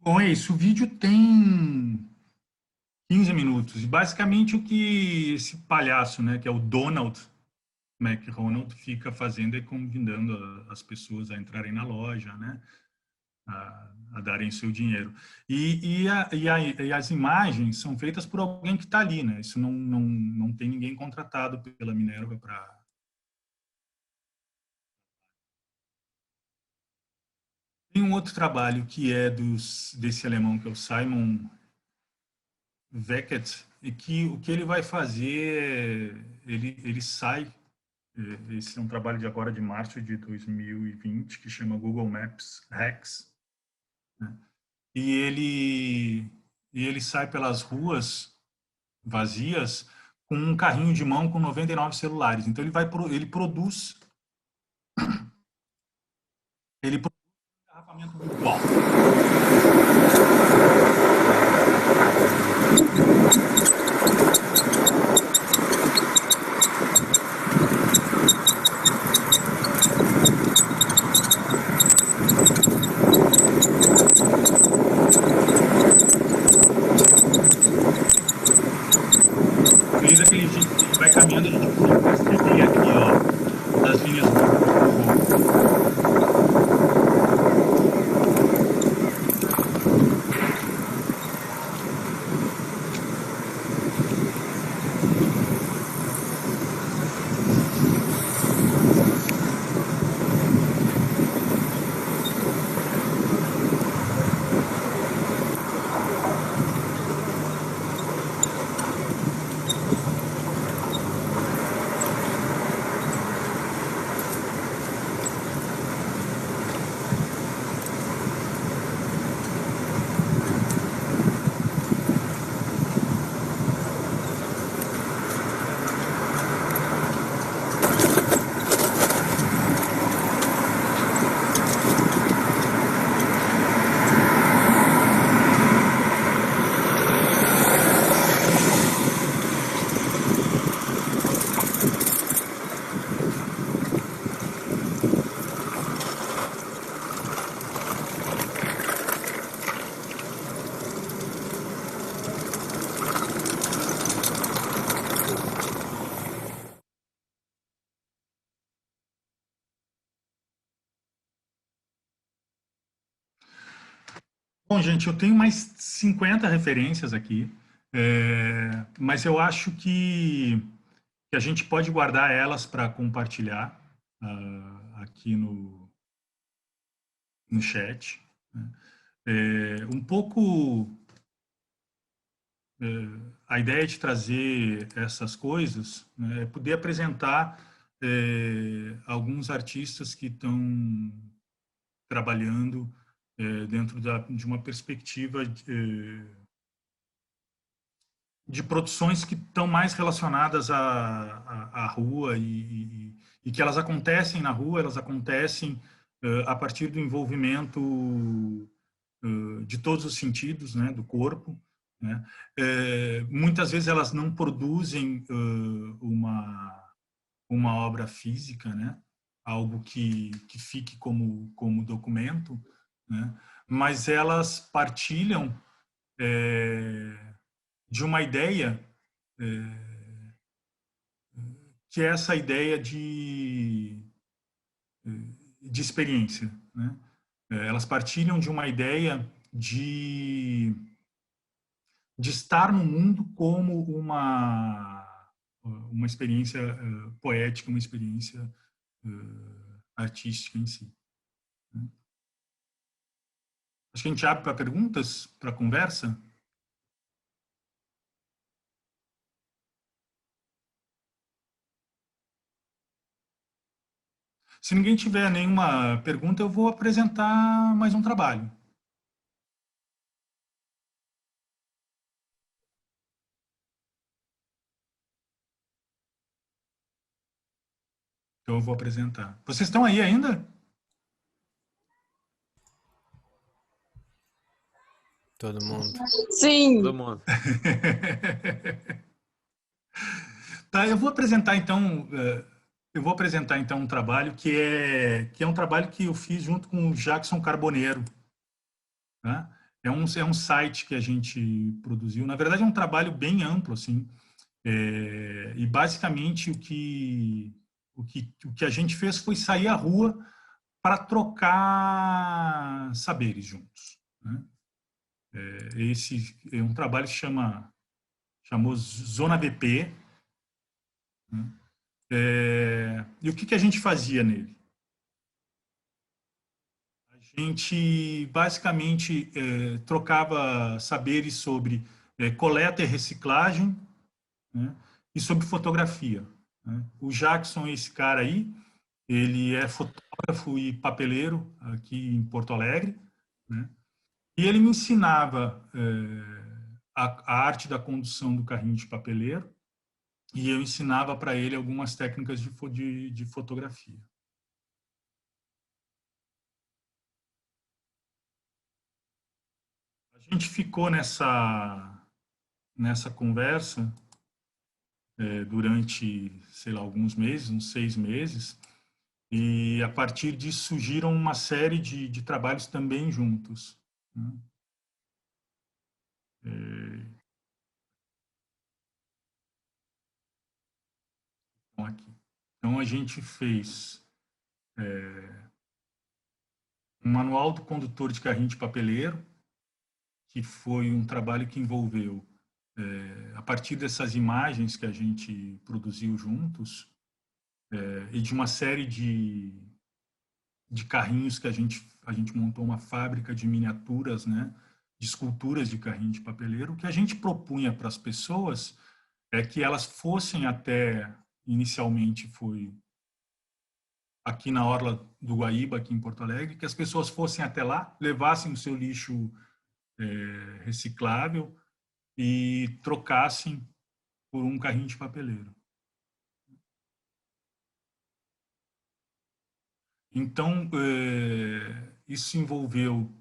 [SPEAKER 1] Bom, é isso. O vídeo tem 15 minutos. E basicamente o que esse palhaço, né, que é o Donald McDonald, fica fazendo é convidando as pessoas a entrarem na loja, né, a darem seu dinheiro. E as imagens são feitas por alguém que está ali, né? Isso não tem ninguém contratado pela Minerva para... Tem um outro trabalho que é desse alemão, que é o Simon Weckert, e que o que ele vai fazer, ele sai, esse é um trabalho de agora de março de 2020, que chama Google Maps Hacks, né? E ele sai pelas ruas vazias com um carrinho de mão com 99 celulares. Então ele produz engarrafamento virtual. Fez aquele jeito que a gente vai caminhando, a gente consegue perceber aqui, ó, das linhas do Bom, gente, eu tenho mais 50 referências aqui, mas eu acho que a gente pode guardar elas para compartilhar aqui no chat, né? Um pouco a ideia de trazer essas coisas, né, é poder apresentar alguns artistas que estão trabalhando dentro de uma perspectiva de produções que estão mais relacionadas à rua e que elas acontecem na rua, elas acontecem a partir do envolvimento de todos os sentidos, né, do corpo, né? Muitas vezes elas não produzem uma obra física, né? Algo que fique como documento, né? Mas elas partilham de uma ideia que é essa ideia de experiência, né? Elas partilham de uma ideia de estar no mundo como uma experiência poética, uma experiência artística em si, né? Acho que a gente abre para perguntas, para conversa. Se ninguém tiver nenhuma pergunta, eu vou apresentar mais um trabalho. Então eu vou apresentar. Vocês estão aí ainda?
[SPEAKER 2] Todo mundo.
[SPEAKER 3] Sim.
[SPEAKER 2] Todo mundo.
[SPEAKER 1] Tá, eu vou apresentar então um trabalho que é um trabalho que eu fiz junto com o Jackson Carboneiro, tá? é um site que a gente produziu. Na verdade, é um trabalho bem amplo, assim. E basicamente o que a gente fez foi sair à rua para trocar saberes juntos, né? Esse é um trabalho que chamou Zona VP, né? E o que a gente fazia nele? A gente basicamente trocava saberes sobre coleta e reciclagem, né? E sobre fotografia, né? O Jackson, esse cara aí, ele é fotógrafo e papeleiro aqui em Porto Alegre, né? E ele me ensinava a arte da condução do carrinho de papeleiro, e eu ensinava para ele algumas técnicas de fotografia. A gente ficou nessa conversa durante, sei lá, alguns meses, uns 6 meses, e a partir disso surgiram uma série de trabalhos também juntos, né? Aqui. Então a gente fez um manual do condutor de carrinho de papeleiro, que foi um trabalho que envolveu, a partir dessas imagens que a gente produziu juntos, e de uma série de carrinhos que a gente montou uma fábrica de miniaturas, né, de esculturas de carrinho de papeleiro. O que a gente propunha para as pessoas é que elas fossem até, inicialmente foi aqui na Orla do Guaíba, aqui em Porto Alegre, que as pessoas fossem até lá, levassem o seu lixo reciclável e trocassem por um carrinho de papeleiro. Então, isso envolveu...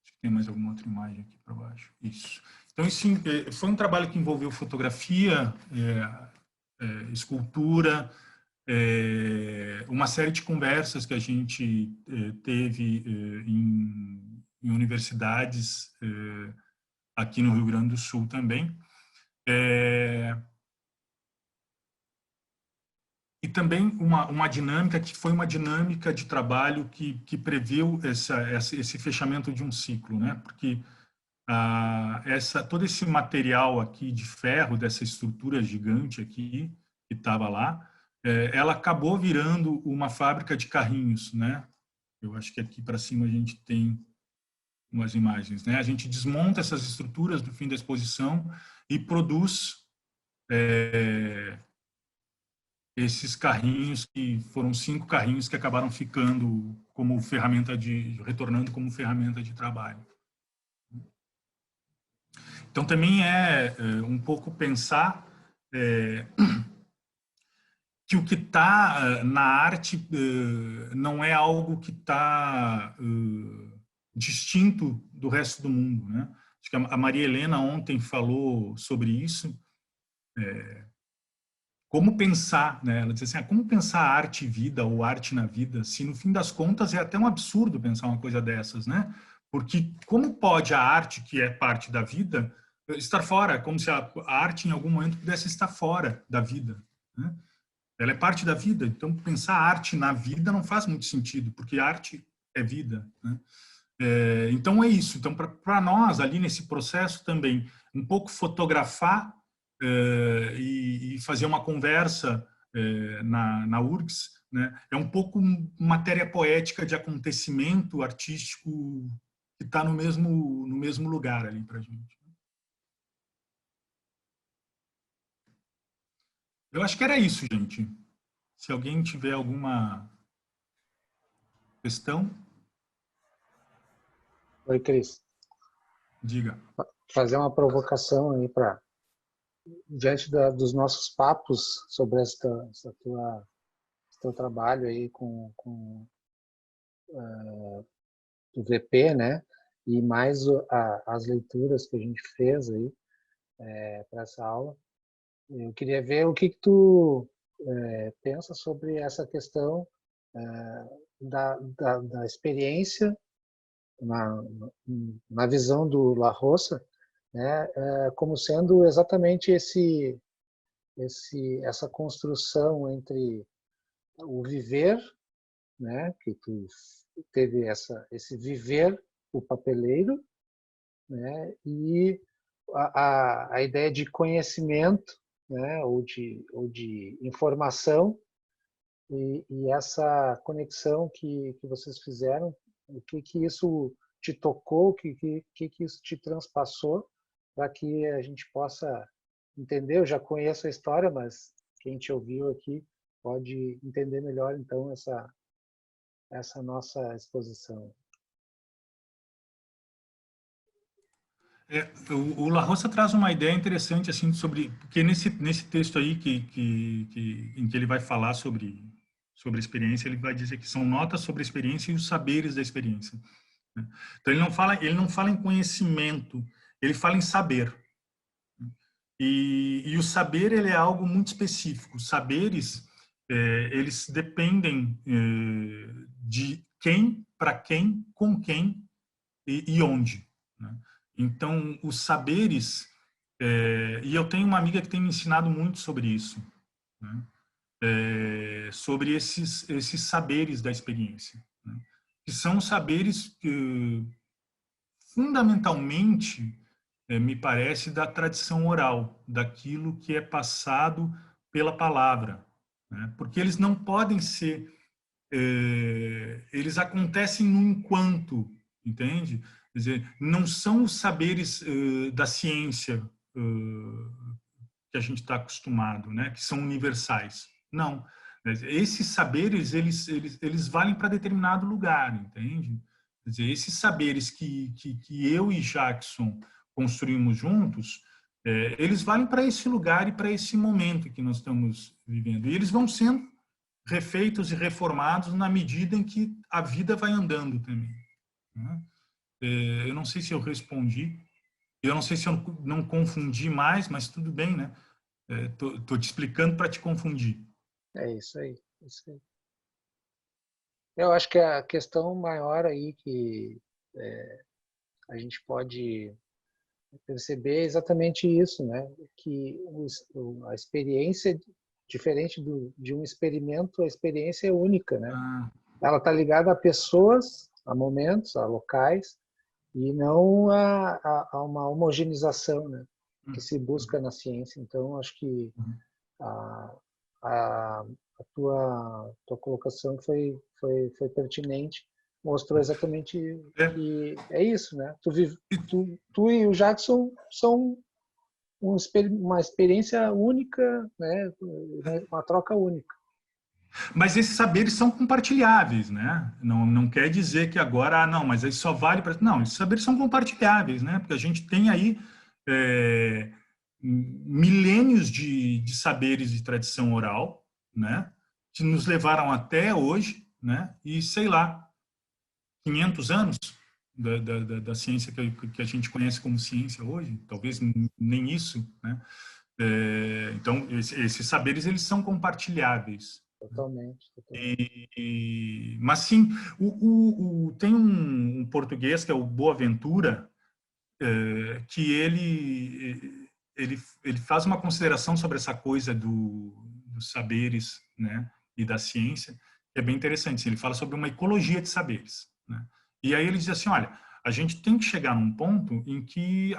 [SPEAKER 1] Acho que tem mais alguma outra imagem aqui para baixo. Isso. Então, isso foi um trabalho que envolveu fotografia, escultura, uma série de conversas que a gente teve em universidades aqui no Rio Grande do Sul também. E também uma dinâmica que foi uma dinâmica de trabalho que previu esse fechamento de um ciclo, né? Porque todo esse material aqui de ferro, dessa estrutura gigante aqui, que estava lá, ela acabou virando uma fábrica de carrinhos, né? Eu acho que aqui para cima a gente tem umas imagens, né? A gente desmonta essas estruturas do fim da exposição e produz esses carrinhos, que foram 5 carrinhos que acabaram ficando como retornando como ferramenta de trabalho. Então também um pouco pensar que o que está na arte não é algo que está distinto do resto do mundo, né? Acho que a Maria Helena ontem falou sobre isso. Como pensar, né? Ela diz assim, como pensar arte e vida ou arte na vida, se no fim das contas é até um absurdo pensar uma coisa dessas, né? Porque como pode a arte, que é parte da vida, estar fora, como se a arte em algum momento pudesse estar fora da vida, né? Ela é parte da vida, então pensar arte na vida não faz muito sentido, porque arte é vida, né? Então é isso. Então para nós ali nesse processo também um pouco fotografar e fazer uma conversa na URGS, né? É um pouco matéria poética de acontecimento artístico que está no mesmo lugar ali para a gente. Eu acho que era isso, gente. Se alguém tiver alguma questão,
[SPEAKER 5] Oi, Cris.
[SPEAKER 1] diga.
[SPEAKER 5] Fazer uma provocação aí para diante dos nossos papos sobre esse teu trabalho aí com o VP, né? E mais as leituras que a gente fez aí para essa aula. Eu queria ver o que tu pensa sobre essa questão da experiência na visão do La Roça, né, como sendo exatamente essa construção entre o viver, né, que tu teve esse viver, o papeleiro, né, e a ideia de conhecimento, né, ou de informação, e essa conexão que vocês fizeram, o que isso te tocou, o que isso te transpassou, para que a gente possa entender. Eu já conheço a história, mas quem te ouviu aqui pode entender melhor, então, essa nossa exposição.
[SPEAKER 1] O La Roça traz uma ideia interessante assim sobre, porque nesse texto aí em que ele vai falar sobre a experiência, ele vai dizer que são notas sobre a experiência e os saberes da experiência, né? Então ele não fala em conhecimento, ele fala em saber. E o saber, ele é algo muito específico. Os saberes, eles dependem de quem, para quem, com quem e onde, né? Então, os saberes, e eu tenho uma amiga que tem me ensinado muito sobre isso, né? Sobre esses saberes da experiência, né? Que são saberes que, fundamentalmente, me parece, da tradição oral, daquilo que é passado pela palavra, né? Porque eles não podem ser, eles acontecem no enquanto, entende? Quer dizer, não são os saberes da ciência que a gente está acostumado, né? Que são universais. Não. Esses saberes, eles valem para determinado lugar, entende? Quer dizer, esses saberes que eu e Jackson construímos juntos, eles valem para esse lugar e para esse momento que nós estamos vivendo. E eles vão sendo refeitos e reformados na medida em que a vida vai andando também, né? Eu não sei se eu respondi, eu não sei se eu não confundi mais, mas tudo bem, né? Tô te explicando para te confundir.
[SPEAKER 5] É isso aí, isso aí. Eu acho que a questão maior aí que a gente pode perceber é exatamente isso, né? Que a experiência, diferente de um experimento, a experiência é única, né? Ela está ligada a pessoas, a momentos, a locais, e não a uma homogeneização, né, que se busca na ciência. Então, acho que a tua colocação foi pertinente, mostrou exatamente que é isso, né? Tu e o Jackson são uma experiência única, né? Uma troca única.
[SPEAKER 1] Mas esses saberes são compartilháveis, né? Não quer dizer que agora, não, mas aí só vale para... Não, esses saberes são compartilháveis, né? Porque a gente tem aí milênios de saberes de tradição oral, né? Que nos levaram até hoje, né? E, sei lá, 500 anos da ciência que a gente conhece como ciência hoje, talvez nem isso, né? Então, esses saberes, eles são compartilháveis.
[SPEAKER 5] Totalmente.
[SPEAKER 1] Mas sim, tem um português que é o Boaventura, que ele faz uma consideração sobre essa coisa dos saberes, né, e da ciência, que é bem interessante. Ele fala sobre uma ecologia de saberes, né? E aí ele diz assim, olha, a gente tem que chegar num ponto em que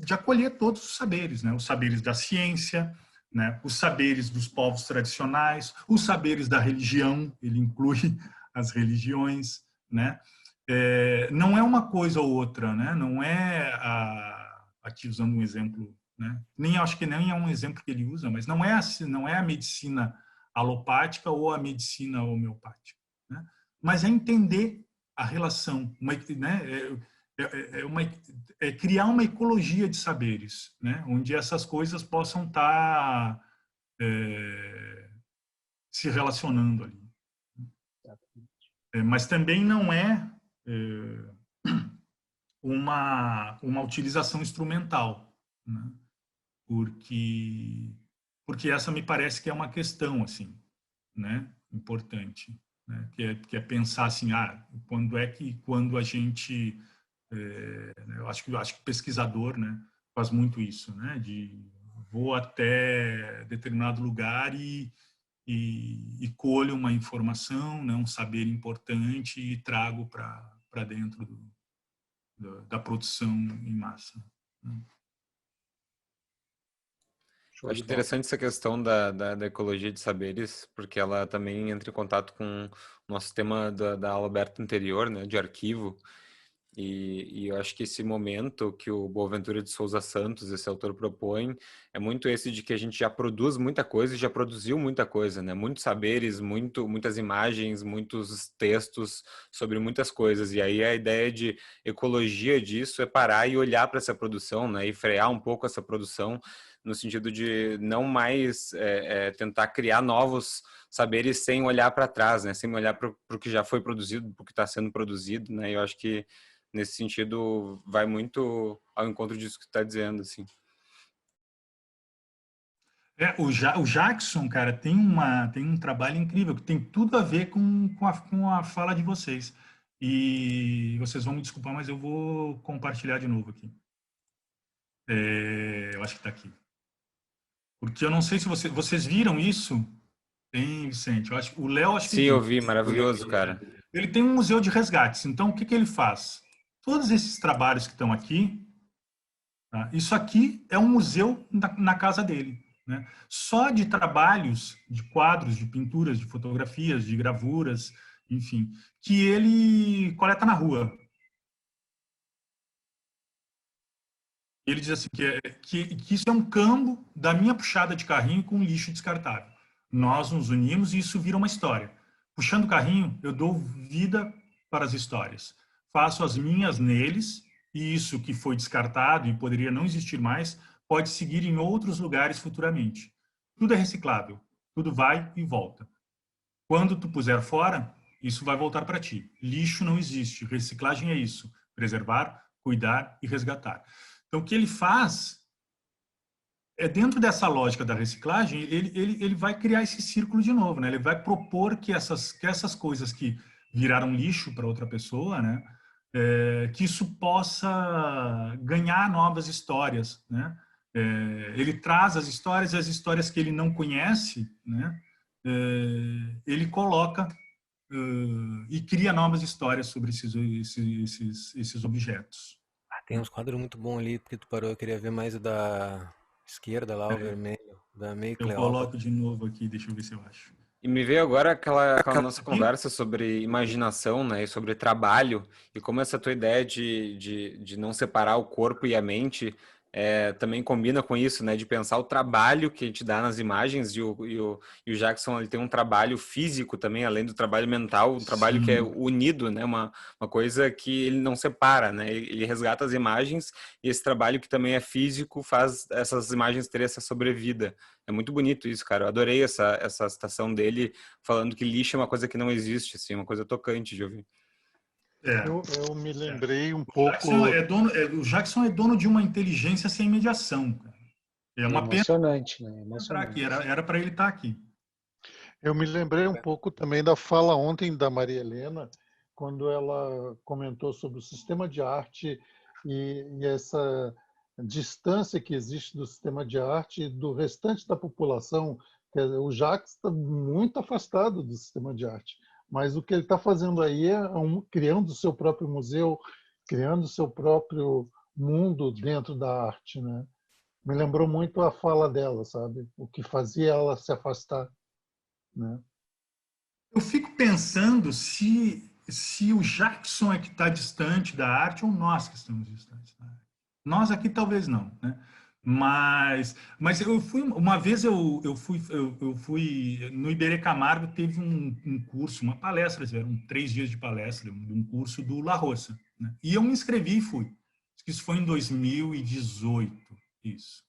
[SPEAKER 1] de acolher todos os saberes, né? Os saberes da ciência, né? Os saberes dos povos tradicionais, os saberes da religião, ele inclui as religiões, né? Não é uma coisa ou outra, né? Não é aqui usando um exemplo, né? Acho que nem é um exemplo que ele usa, mas não é a medicina alopática ou a medicina homeopática, né? Mas é entender a relação, né? Criar uma ecologia de saberes, né? Onde essas coisas possam estar se relacionando ali. Mas também não é uma utilização instrumental, né? Porque essa me parece que é uma questão assim, né? Importante. né? Que é pensar assim, quando a gente, eu acho que o pesquisador, né, faz muito isso, né, de vou até determinado lugar e colho uma informação, né, um saber importante e trago para dentro da produção em massa. Né?
[SPEAKER 2] Eu acho interessante essa questão da ecologia de saberes, porque ela também entra em contato com o nosso tema da aula aberta anterior, né, de arquivo. E eu acho que esse momento que o Boaventura de Souza Santos, esse autor, propõe, é muito esse de que a gente já produz muita coisa e já produziu muita coisa, né? Muitos saberes, muitas imagens, muitos textos sobre muitas coisas. E aí a ideia de ecologia disso é parar e olhar para essa produção, né? E frear um pouco essa produção, no sentido de não mais tentar criar novos saberes sem olhar para trás, né? Sem olhar para o que já foi produzido, para o que está sendo produzido, né? Eu acho que nesse sentido vai muito ao encontro disso que tu está dizendo, assim.
[SPEAKER 1] O Jackson, cara, tem um trabalho incrível que tem tudo a ver com a fala de vocês. E vocês vão me desculpar, mas eu vou compartilhar de novo aqui. Eu acho que está aqui. Porque eu não sei se vocês viram isso. Tem, Vicente. O Léo, acho que
[SPEAKER 2] sim,
[SPEAKER 1] viu.
[SPEAKER 2] eu vi, maravilhoso, cara.
[SPEAKER 1] Ele tem um museu de resgates. Então, o que ele faz? Todos esses trabalhos que estão aqui, tá? Isso aqui é um museu na casa dele. Né? Só de trabalhos, de quadros, de pinturas, de fotografias, de gravuras, enfim, que ele coleta na rua. Ele diz assim que isso é um campo da minha puxada de carrinho com lixo descartável. Nós nos unimos e isso vira uma história. Puxando o carrinho, eu dou vida para as histórias. Faço as minhas neles e isso que foi descartado e poderia não existir mais pode seguir em outros lugares futuramente. Tudo é reciclável. Tudo vai e volta. Quando tu puser fora, isso vai voltar para ti. Lixo não existe. Reciclagem é isso. Preservar, cuidar e resgatar. Então, o que ele faz é, dentro dessa lógica da reciclagem, ele vai criar esse círculo de novo, né? Ele vai propor que essas coisas que viraram lixo para outra pessoa, né? Que isso possa ganhar novas histórias, né? Ele traz as histórias que ele não conhece, né? Ele coloca e cria novas histórias sobre esses objetos.
[SPEAKER 6] Tem uns quadros muito bons ali, porque tu parou, eu queria ver mais o da esquerda lá, o vermelho, da meio
[SPEAKER 1] Eu
[SPEAKER 6] Cleópatra.
[SPEAKER 1] coloco de novo aqui, deixa eu ver se eu acho.
[SPEAKER 2] E me veio agora aquela nossa conversa sobre imaginação, né, e sobre trabalho, e como essa tua ideia de não separar o corpo e a mente também combina com isso, né, de pensar o trabalho que a gente dá nas imagens, e o Jackson ele tem um trabalho físico também, além do trabalho mental, um trabalho que é unido, né, uma coisa que ele não separa, né, ele resgata as imagens, e esse trabalho que também é físico faz essas imagens terem essa sobrevida. É muito bonito isso, cara. Eu adorei essa citação dele falando que lixo é uma coisa que não existe, assim, uma coisa tocante de ouvir.
[SPEAKER 7] Eu me lembrei um pouco...
[SPEAKER 1] O Jackson é dono de uma inteligência sem mediação. Cara. É uma
[SPEAKER 5] emocionante,
[SPEAKER 1] pena.
[SPEAKER 5] Né? Emocionante.
[SPEAKER 1] Era para ele estar aqui.
[SPEAKER 7] Eu me lembrei um pouco também da fala ontem da Maria Helena, quando ela comentou sobre o sistema de arte e essa distância que existe do sistema de arte e do restante da população. O Jacques está muito afastado do sistema de arte. Mas o que ele está fazendo aí é criando o seu próprio museu, criando o seu próprio mundo dentro da arte, né? Me lembrou muito a fala dela, sabe? O que fazia ela se afastar, né?
[SPEAKER 1] Eu fico pensando se o Jackson é que está distante da arte ou nós que estamos distantes da arte. Nós aqui talvez não, né? Mas eu fui uma vez eu fui no Iberê Camargo, teve um curso, uma palestra, eram 3 dias de palestra, um curso do La Roça, né? E eu me inscrevi e fui. Isso foi em 2018, isso.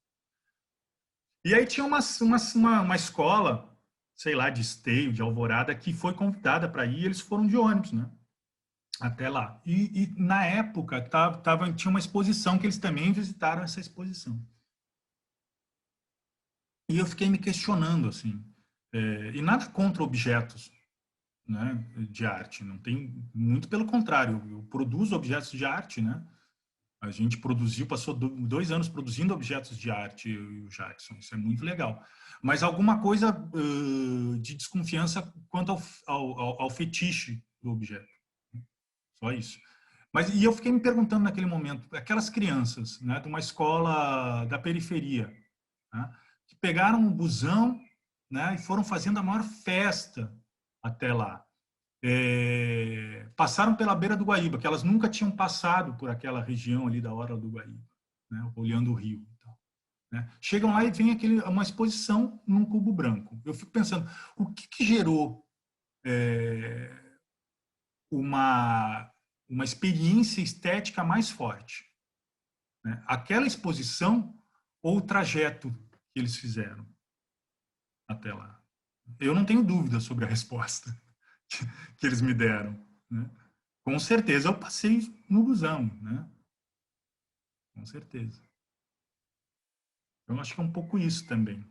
[SPEAKER 1] E aí tinha uma escola, sei lá, de Esteio, de Alvorada, que foi convidada para ir, e eles foram de ônibus, né? Até lá. E na época tinha uma exposição que eles também visitaram essa exposição. E eu fiquei me questionando, assim, e nada contra objetos, né, de arte. Não tem, muito pelo contrário, eu produzo objetos de arte, né? A gente passou 2 anos produzindo objetos de arte, eu e o Jackson. Isso é muito legal. Mas alguma coisa de desconfiança quanto ao fetiche do objeto. Só isso. E eu fiquei me perguntando naquele momento, aquelas crianças, né, de uma escola da periferia, né, que pegaram um busão, né, e foram fazendo a maior festa até lá. Passaram pela beira do Guaíba, que elas nunca tinham passado por aquela região ali da orla do Guaíba, né, olhando o rio. Né? Chegam lá e vem uma exposição num cubo branco. Eu fico pensando, o que gerou uma experiência estética mais forte? Né? Aquela exposição ou o trajeto que eles fizeram até lá? Eu não tenho dúvida sobre a resposta que eles me deram. Né? Com certeza eu passei no busão, né? Com certeza. Eu acho que é um pouco isso também.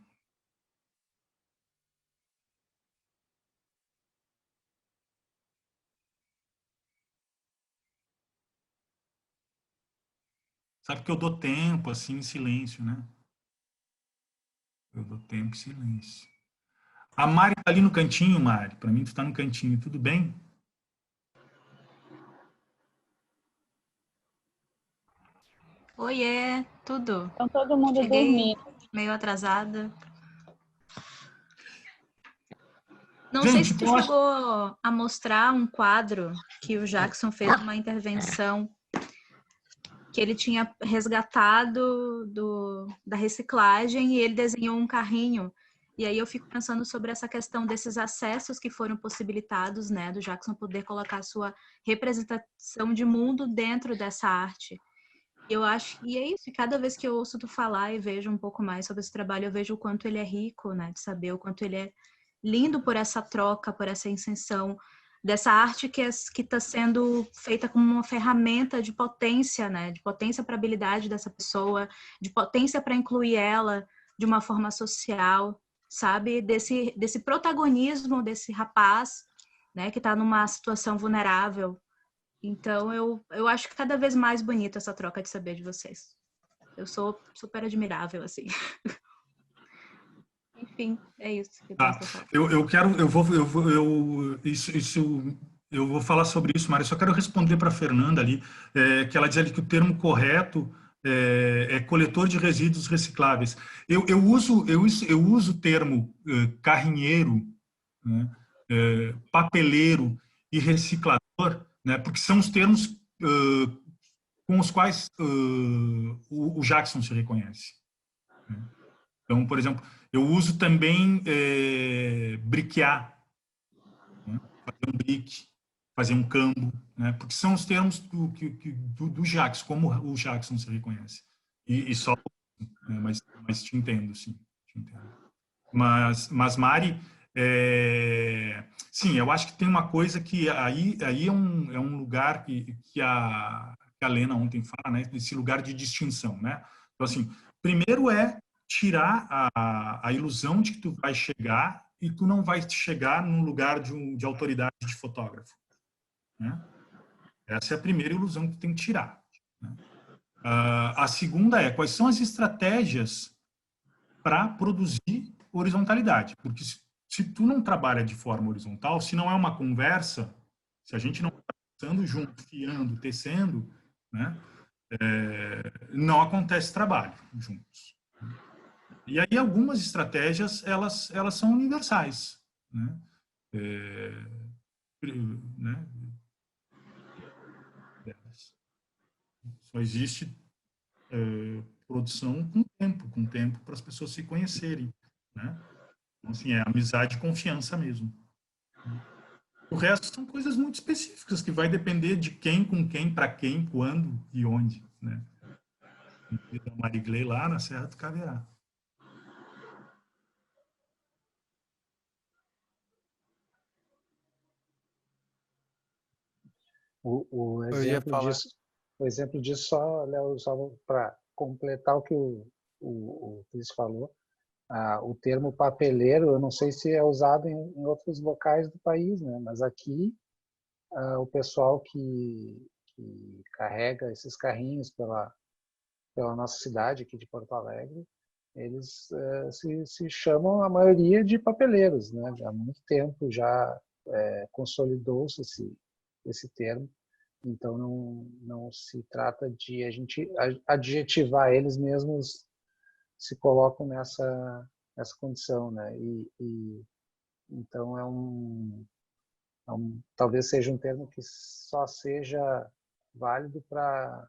[SPEAKER 1] Sabe que eu dou tempo, assim, em silêncio, né? Eu dou tempo em silêncio. A Mari tá ali no cantinho, Mari. Para mim, tu tá no cantinho. Tudo bem?
[SPEAKER 8] Oiê, tudo?
[SPEAKER 3] Então todo mundo
[SPEAKER 8] Cheguei
[SPEAKER 3] dormindo.
[SPEAKER 8] meio atrasada. Não sei
[SPEAKER 1] Gente,
[SPEAKER 8] se tu
[SPEAKER 1] eu acho...
[SPEAKER 8] chegou a mostrar um quadro que o Jackson fez uma intervenção que ele tinha resgatado da reciclagem e ele desenhou um carrinho. E aí eu fico pensando sobre essa questão desses acessos que foram possibilitados, né, do Jackson poder colocar sua representação de mundo dentro dessa arte. Eu acho, e é isso, e cada vez que eu ouço tu falar e vejo um pouco mais sobre esse trabalho, eu vejo o quanto ele é rico, né, de saber o quanto ele é lindo por essa troca, por essa inserção dessa arte que está sendo feita como uma ferramenta de potência, né, de potência para a habilidade dessa pessoa, de potência para incluir ela de uma forma social, sabe, desse protagonismo desse rapaz, né, que está numa situação vulnerável. Então, eu acho que cada vez mais bonita essa troca de saber de vocês. Eu sou super admirável, assim. Enfim, é isso que eu tenho pra falar.
[SPEAKER 1] Eu vou falar sobre isso, Mari. Só quero responder para a Fernanda ali, que ela diz ali que o termo correto é coletor de resíduos recicláveis. Eu uso o termo carrinheiro, né, papeleiro e reciclador, né, porque são os termos com os quais o Jackson se reconhece. Né? Então, por exemplo, eu uso também briquear, né? Fazer um brique, fazer um cambo, né? Porque são os termos do Jackson, como o Jackson se reconhece. E só, né? Mas te entendo, sim. Te entendo. Mas Mari, sim, eu acho que tem uma coisa que aí é um lugar que a Lena ontem fala, né? Esse lugar de distinção, né? Então, assim, primeiro é tirar a ilusão de que tu vai chegar e tu não vai chegar num lugar de autoridade de fotógrafo, né? Essa é a primeira ilusão que tu tem que tirar, né? A segunda é quais são as estratégias para produzir horizontalidade, porque se tu não trabalha de forma horizontal, se não é uma conversa, se a gente não está pensando junto, fiando, tecendo, né, não acontece trabalho juntos. E aí algumas estratégias, elas são universais, né? Né? Só existe produção com tempo para as pessoas se conhecerem, né? Então, assim, é amizade e confiança mesmo. O resto são coisas muito específicas que vai depender de quem, com quem, para quem, quando e onde, né? Da Marigley lá na Serra do Caverá.
[SPEAKER 5] O
[SPEAKER 6] Eu ia
[SPEAKER 5] exemplo
[SPEAKER 6] falar.
[SPEAKER 5] disso, só, Léo, só para completar o que o Cris falou, o termo papeleiro, eu não sei se é usado em outros locais do país, né? Mas aqui o pessoal que carrega esses carrinhos pela nossa cidade aqui de Porto Alegre, eles se chamam a maioria de papeleiros, né? Há muito tempo já consolidou-se esse termo, então não se trata de a gente adjetivar, eles mesmos se colocam nessa condição, né? Então talvez seja um termo que só seja válido para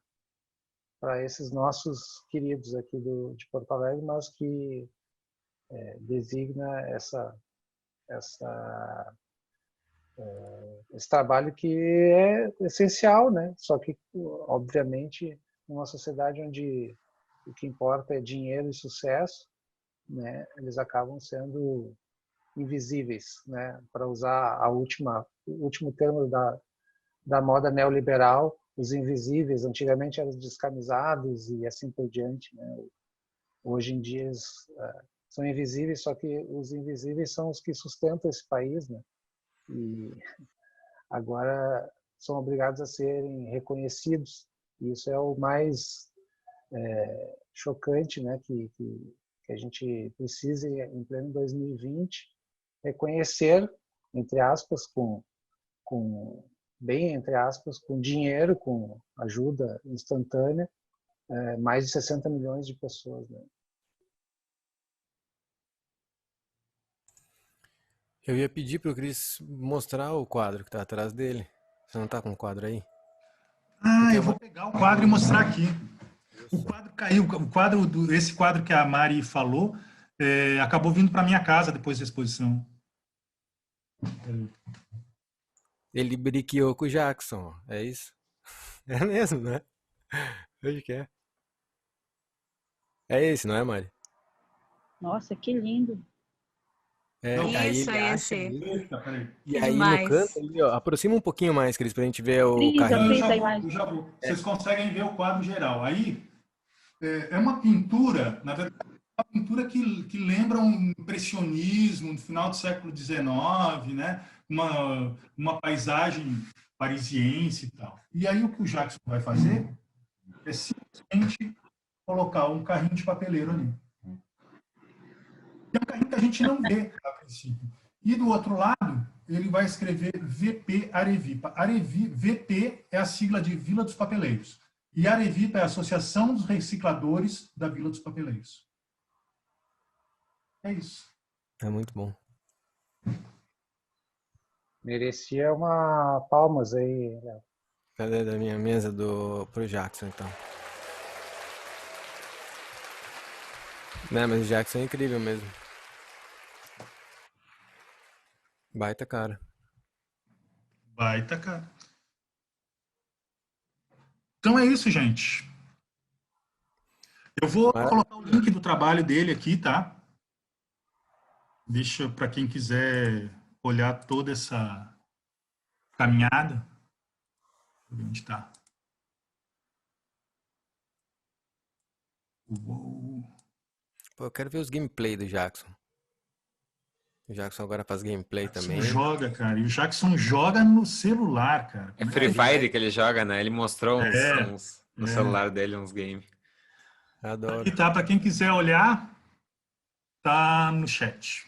[SPEAKER 5] esses nossos queridos aqui de Porto Alegre, mas que designa esse trabalho que é essencial, né? Só que, obviamente, numa sociedade onde o que importa é dinheiro e sucesso, né? Eles acabam sendo invisíveis, né? Para usar o último termo da moda neoliberal, os invisíveis. Antigamente eram os descamisados e assim por diante, né? Hoje em dia eles são invisíveis, só que os invisíveis são os que sustentam esse país, né? E agora são obrigados a serem reconhecidos. E isso é o mais chocante, né? Que a gente precisa, em pleno 2020, reconhecer, entre aspas, bem entre aspas, com dinheiro, com ajuda instantânea, mais de 60 milhões de pessoas, né?
[SPEAKER 6] Eu ia pedir para o Cris mostrar o quadro que está atrás dele. Você não está com o quadro aí?
[SPEAKER 1] Eu vou pegar o quadro e mostrar aqui. O quadro caiu, esse quadro que a Mari falou, acabou vindo para minha casa depois da exposição.
[SPEAKER 6] Ele briqueou com o Jackson, é isso? É mesmo, né? Acho que é. É esse, não é, Mari?
[SPEAKER 3] Nossa, que lindo.
[SPEAKER 6] Aí
[SPEAKER 8] Isso,
[SPEAKER 6] ele
[SPEAKER 8] é
[SPEAKER 6] acha
[SPEAKER 8] esse.
[SPEAKER 6] mesmo. E
[SPEAKER 8] Que
[SPEAKER 6] aí
[SPEAKER 8] demais.
[SPEAKER 6] no canto ali, ó, aproxima um pouquinho mais, Cris, pra gente ver o
[SPEAKER 3] Cris,
[SPEAKER 6] carrinho.
[SPEAKER 3] eu
[SPEAKER 1] Já vou. Vocês conseguem ver o quadro geral. Aí, é uma pintura, na verdade, uma pintura que lembra um impressionismo no final do século XIX, né? Uma paisagem parisiense e tal. E aí o que o Jackson vai fazer é simplesmente colocar um carrinho de papeleiro ali. É um carrinho que a gente não vê a princípio. E do outro lado, ele vai escrever VP Arevipa. VP é a sigla de Vila dos Papeleiros. E Arevipa é a Associação dos Recicladores da Vila dos Papeleiros. É isso.
[SPEAKER 6] É muito bom.
[SPEAKER 5] Merecia uma palmas aí, Léo.
[SPEAKER 6] Cadê da minha mesa pro Jackson, então? Né, mas o Jackson é incrível mesmo. Baita cara.
[SPEAKER 1] Baita, cara. Então é isso, gente. Eu vou colocar o link do trabalho dele aqui, tá? Deixa para quem quiser olhar toda essa caminhada. Onde está?
[SPEAKER 6] Pô, eu quero ver os gameplay do Jackson. O Jackson agora faz gameplay também.
[SPEAKER 1] Joga, cara. E o Jackson joga no celular, cara.
[SPEAKER 2] É Free Fire que ele joga, né? Ele mostrou no celular dele uns games.
[SPEAKER 6] Adoro.
[SPEAKER 1] Aqui tá, para quem quiser olhar, tá no chat.